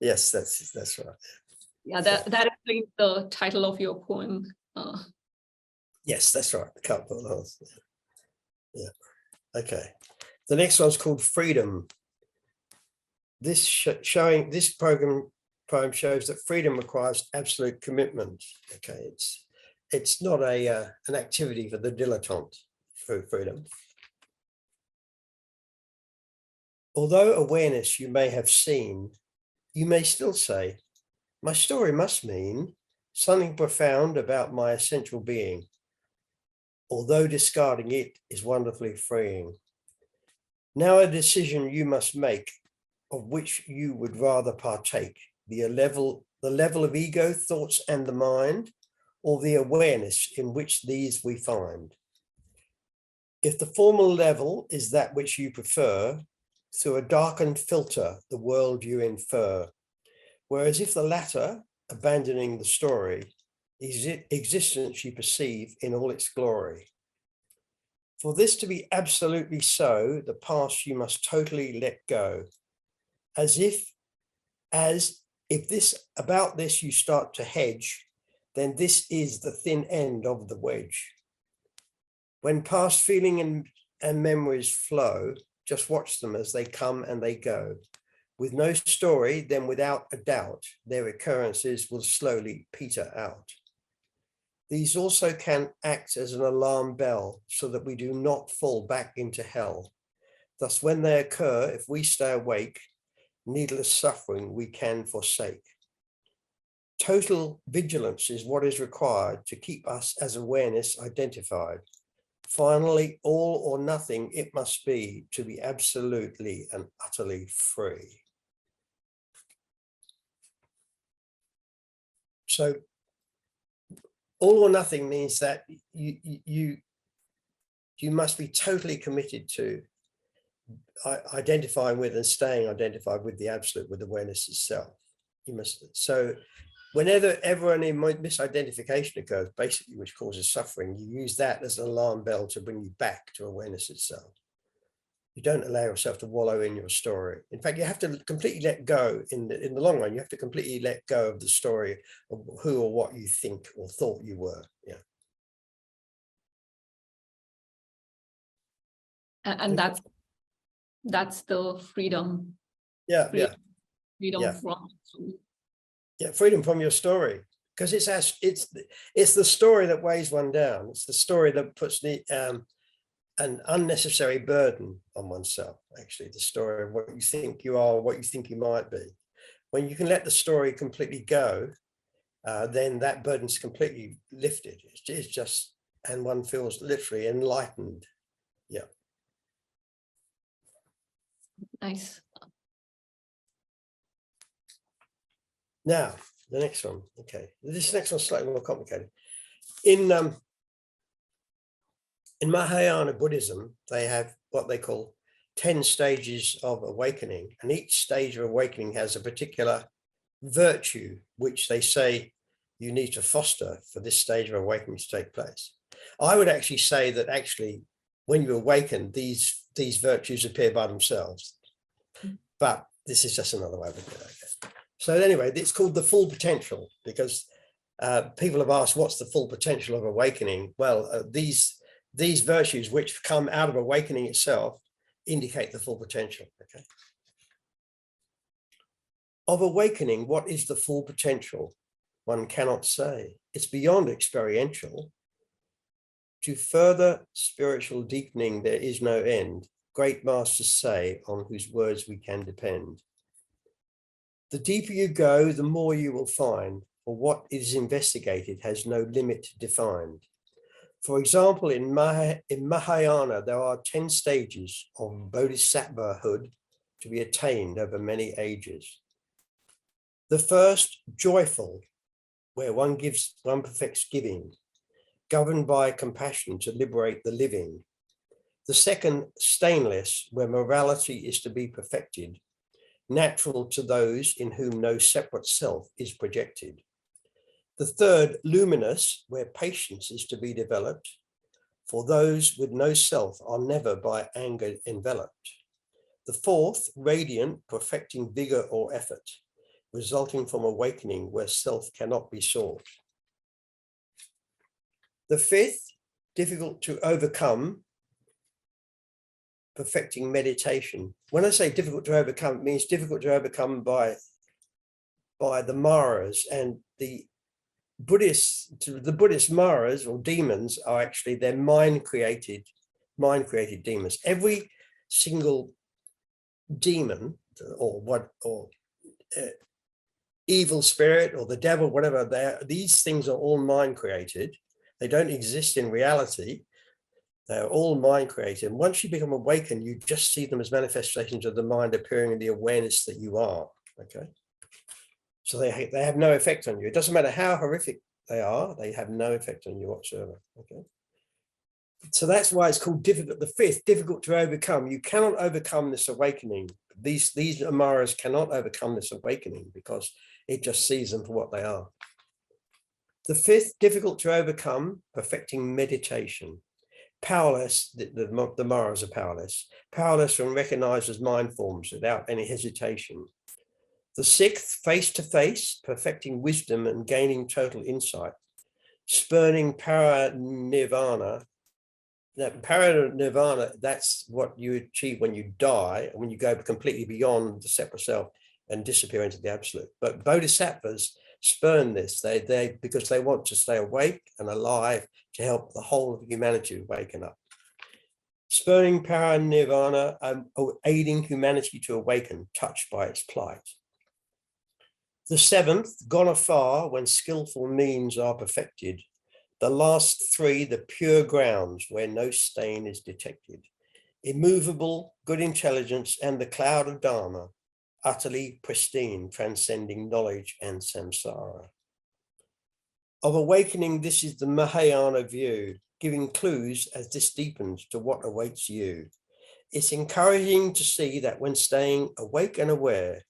Yes, that's right. Yeah, that explains the title of your poem. Yes, that's right. The Cart Before the Horse. Yeah. Okay. The next one's called Freedom. This poem shows that freedom requires absolute commitment. Okay, it's not an activity for the dilettante. For freedom. Although awareness you may have seen, you may still say, my story must mean something profound about my essential being, although discarding it is wonderfully freeing. Now a decision you must make of which you would rather partake, the level of ego, thoughts, and the mind, or the awareness in which these we find. If the formal level is that which you prefer, through a darkened filter, the world you infer. Whereas if the latter, abandoning the story, is existence you perceive in all its glory. For this to be absolutely so, the past you must totally let go. As if about this you start to hedge, then this is the thin end of the wedge. When past feeling and memories flow, just watch them as they come and they go. With no story, then without a doubt, their occurrences will slowly peter out. These also can act as an alarm bell so that we do not fall back into hell. Thus, when they occur, if we stay awake, needless suffering we can forsake. Total vigilance is what is required to keep us as awareness identified. Finally, all or nothing it must be to be absolutely and utterly free. So all or nothing means that you must be totally committed to identifying with and staying identified with the absolute, with awareness itself. You must. So whenever any misidentification occurs, basically, which causes suffering, you use that as an alarm bell to bring you back to awareness itself. You don't allow yourself to wallow in your story. In fact, you have to completely let go in the long run. You have to completely let go of the story of who or what you think or thought you were. Yeah. And that's the freedom. Yeah. Freedom from. Yeah, freedom from your story, because it's the story that weighs one down. It's the story that puts an unnecessary burden on oneself. Actually, the story of what you think you are, what you think you might be. When you can let the story completely go, then that burden's completely lifted. It's just, and one feels literally enlightened. Yeah. Nice. Now, the next one. Okay, this next one's slightly more complicated. In Mahayana Buddhism, they have what they call 10 stages of awakening, and each stage of awakening has a particular virtue which they say you need to foster for this stage of awakening to take place. I would actually say that when you awaken, these virtues appear by themselves, but this is just another way of looking at it, I guess. So anyway, it's called the full potential, because people have asked, what's the full potential of awakening? Well, these virtues which come out of awakening itself indicate the full potential. Okay. Of awakening, what is the full potential? One cannot say. It's beyond experiential. To further spiritual deepening, there is no end. Great masters say, on whose words we can depend. The deeper you go, the more you will find, for what is investigated has no limit defined. For example, in Mahayana, there are 10 stages of bodhisattvahood to be attained over many ages. The first, joyful, where one perfects giving, governed by compassion to liberate the living. The second, stainless, where morality is to be perfected, natural to those in whom no separate self is projected. The third, luminous, where patience is to be developed, for those with no self are never by anger enveloped. The fourth, radiant, perfecting vigor or effort, resulting from awakening where self cannot be sought. The fifth, difficult to overcome, perfecting meditation. When I say difficult to overcome, it means difficult to overcome by the maras, and the Buddhist maras or demons are actually their mind-created demons. Every single demon evil spirit or the devil, whatever, these things are all mind created. They don't exist in reality. They're all mind created. And once you become awakened, you just see them as manifestations of the mind appearing in the awareness that you are. Okay. So they have no effect on you. It doesn't matter how horrific they are, they have no effect on you whatsoever. Okay. So that's why it's called difficult. The fifth, difficult to overcome. You cannot overcome this awakening. These Amaras cannot overcome this awakening because it just sees them for what they are. The fifth, difficult to overcome, perfecting meditation. Powerless, the Maras are powerless. Powerless when recognized as mind forms without any hesitation. The sixth, face-to-face, perfecting wisdom and gaining total insight. Spurning para-nirvana. That para-nirvana, that's what you achieve when you die, when you go completely beyond the separate self and disappear into the absolute. But bodhisattvas spurn this, because they want to stay awake and alive to help the whole of humanity waken up. Spurning para-nirvana, aiding humanity to awaken, touched by its plight. The seventh, gone afar when skillful means are perfected. The last three, the pure grounds where no stain is detected. Immovable, good intelligence, and the cloud of Dharma, utterly pristine, transcending knowledge and samsara. Of awakening, this is the Mahayana view, giving clues as this deepens to what awaits you. It's encouraging to see that when staying awake and aware,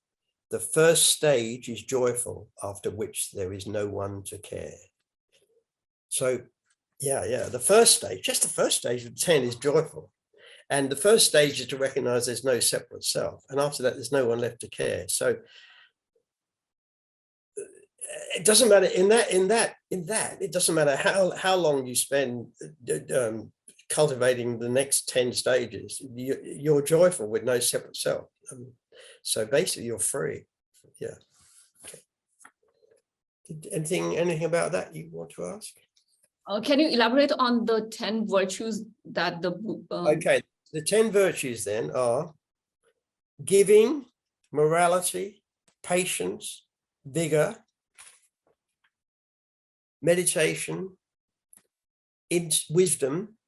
the first stage is joyful, after which there is no one to care. So, the first stage, just the first stage of 10 is joyful. And the first stage is to recognize there's no separate self. And after that, there's no one left to care. So it doesn't matter in that, it doesn't matter how long you spend cultivating the next 10 stages, you're joyful with no separate self. So basically you're free. Yeah. Okay. Anything about that you want to ask? Can you elaborate on the 10 virtues that the Okay, the 10 virtues then are giving, morality, patience, vigor, meditation, wisdom,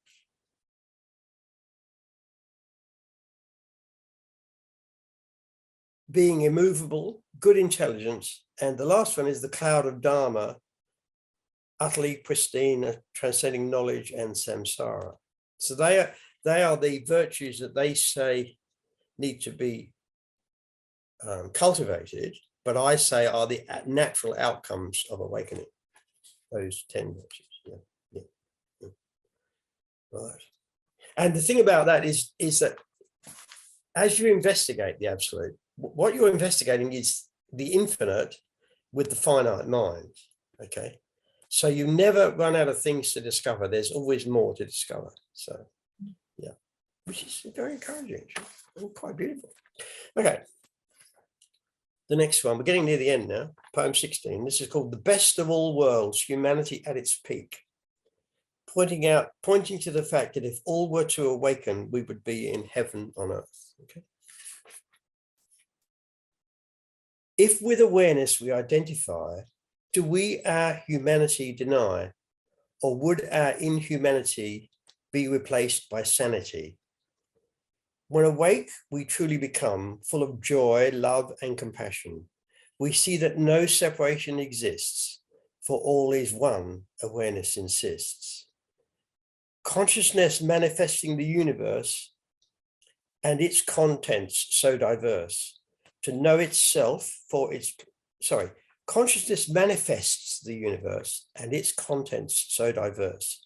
being immovable, good intelligence, and the last one is the cloud of Dharma, utterly pristine, transcending knowledge and samsara. So they are the virtues that they say need to be cultivated, but I say are the natural outcomes of awakening. Those 10 virtues. Yeah. Right. And the thing about that is that as you investigate the absolute, what you're investigating is the infinite with the finite mind. Okay. So you never run out of things to discover. There's always more to discover. So, yeah, which is very encouraging, actually. Quite beautiful. Okay. The next one, we're getting near the end now. Poem 16. This is called The Best of All Worlds, Humanity at its Peak. Pointing to the fact that if all were to awaken, we would be in heaven on earth. Okay. If with awareness we identify, do we our humanity deny, or would our inhumanity be replaced by sanity? When awake, we truly become full of joy, love, and compassion. We see that no separation exists, for all is one, awareness insists. Consciousness manifesting the universe and its contents so diverse, to know itself for its, consciousness manifests the universe and its contents so diverse,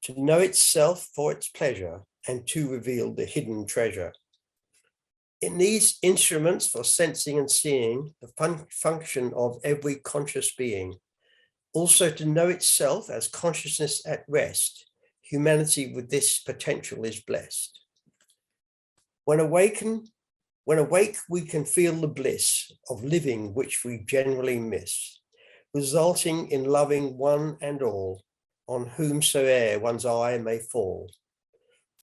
to know itself for its pleasure and to reveal the hidden treasure. It needs instruments for sensing and seeing the function of every conscious being. Also to know itself as consciousness at rest, humanity with this potential is blessed. When awake, we can feel the bliss of living which we generally miss, resulting in loving one and all, on whomsoe'er one's eye may fall.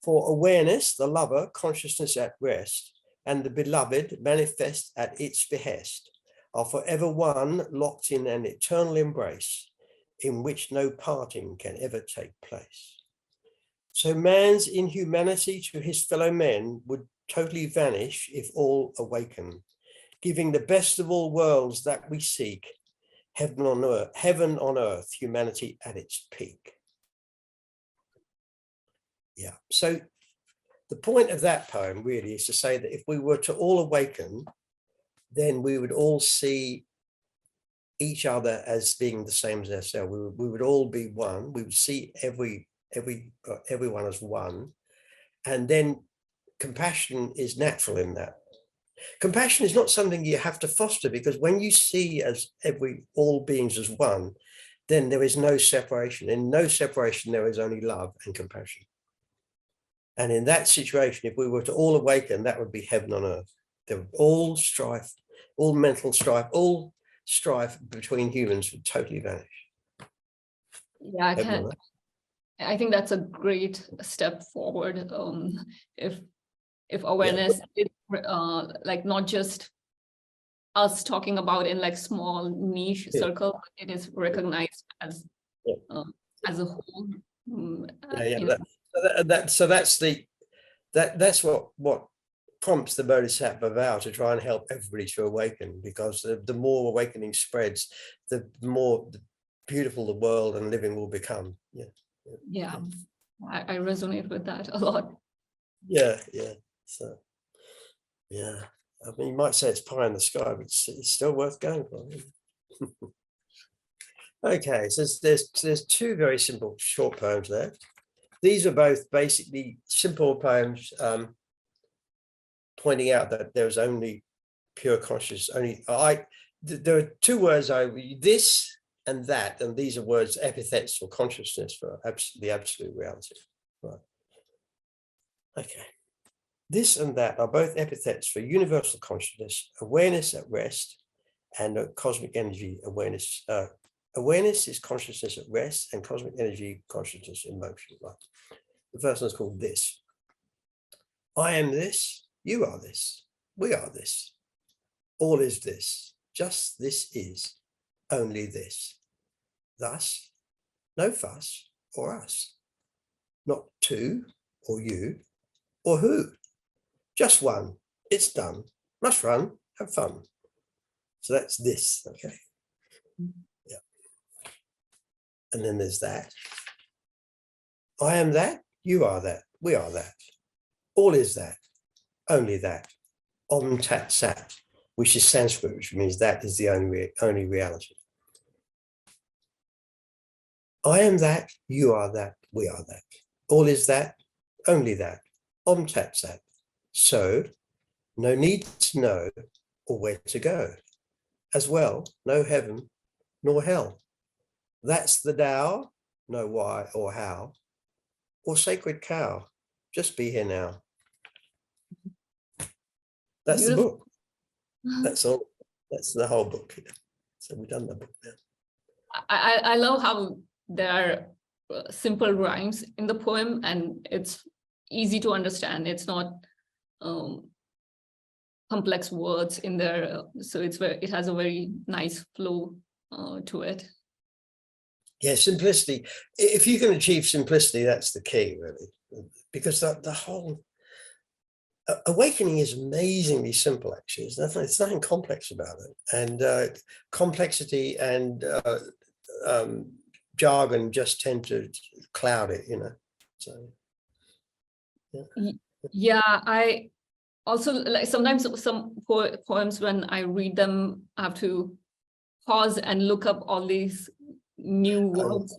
For awareness, the lover, consciousness at rest, and the beloved manifest at its behest, are forever one, locked in an eternal embrace in which no parting can ever take place. So man's inhumanity to his fellow men would totally vanish if all awaken, giving the best of all worlds that we seek, heaven on earth, humanity at its peak. Yeah, so the point of that poem really is to say that if we were to all awaken, then we would all see each other as being the same as ourselves. We would all be one. We would see everyone as one. And then compassion is natural in that. Compassion is not something you have to foster, because when you see as all beings as one, then there is no separation. In no separation, there is only love and compassion. And in that situation, if we were to all awaken, that would be heaven on earth. There would all strife, all mental strife, all strife between humans would totally vanish. Yeah, I think that's a great step forward. If awareness is like not just us talking about in like small niche circle, it is recognized as a whole. That's what prompts the Bodhisattva vow to try and help everybody to awaken, because the more awakening spreads, the more beautiful the world and living will become. I resonate with that a lot. So I mean, you might say it's pie in the sky, but it's still worth going for. Okay, so there's two very simple short poems there. These are both basically simple poems pointing out that there's only pure consciousness. There are two words this and that, and these are words, epithets for consciousness, for the absolute reality. Right. Okay. This and that are both epithets for universal consciousness, awareness at rest, and cosmic energy awareness. Awareness is consciousness at rest, and cosmic energy, consciousness in motion. Right. The first one is called this. I am this, you are this, we are this. All is this, just this is, only this. Thus, no fuss or us, not two or you or who. Just one, it's done, must run, have fun. So that's this, okay? Yeah. And then there's that. I am that, you are that, we are that. All is that, only that. Om Tat Sat, which is Sanskrit, which means that is the only reality. I am that, you are that, we are that. All is that, only that. Om Tat Sat. So, no need to know or where to go. As well, no heaven nor hell. That's the Tao, no why or how. Or sacred cow, just be here now. That's Beautiful. The book. That's all. That's the whole book. So we've done the book now. I love how there are simple rhymes in the poem, and it's easy to understand. It's not complex words in there, so it has a very nice flow to it. Yeah, simplicity. If you can achieve simplicity, that's the key, really, because the whole awakening is amazingly simple. Actually, it's nothing complex about it, and complexity and jargon just tend to cloud it, So yeah, I also like sometimes some poems, when I read them, I have to pause and look up all these new words.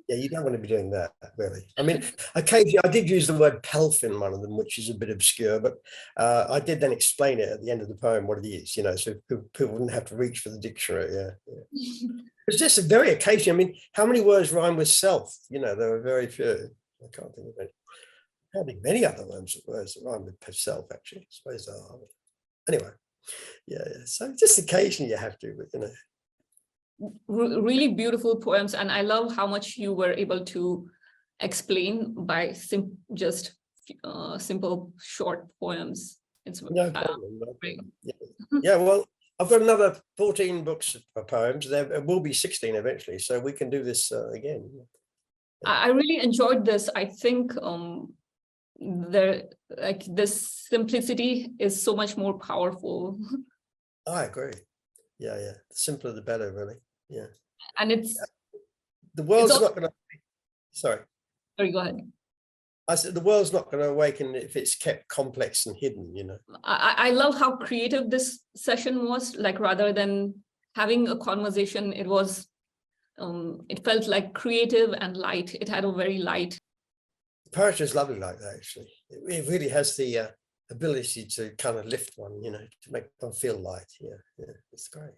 Yeah, you don't want to be doing that, really. I mean, occasionally I did use the word pelf in one of them, which is a bit obscure, but I did then explain it at the end of the poem what it is, so people wouldn't have to reach for the dictionary. Yeah. It's just a very occasional. I mean, how many words rhyme with self? There are very few. I can't think of any. I can't think of many other words that rhyme with self, actually. I suppose there are. Anyway, yeah. So just occasionally you have to, but really beautiful poems, and I love how much you were able to explain by just simple short poems. It's no problem. Yeah, well, I've got another 14 books of poems. There will be 16 eventually, so we can do this again. I really enjoyed this. I think this simplicity is so much more powerful. I agree. Yeah. The simpler the better, really. Yeah. And it's the world's also, not going to. Sorry, go ahead. I said the world's not going to awaken if it's kept complex and hidden, you know. I love how creative this session was. Like, rather than having a conversation, it was it felt like creative and light. It had a very light. Poetry is lovely like that, actually. It really has the ability to kind of lift one, you know, to make one feel light. Yeah, it's great.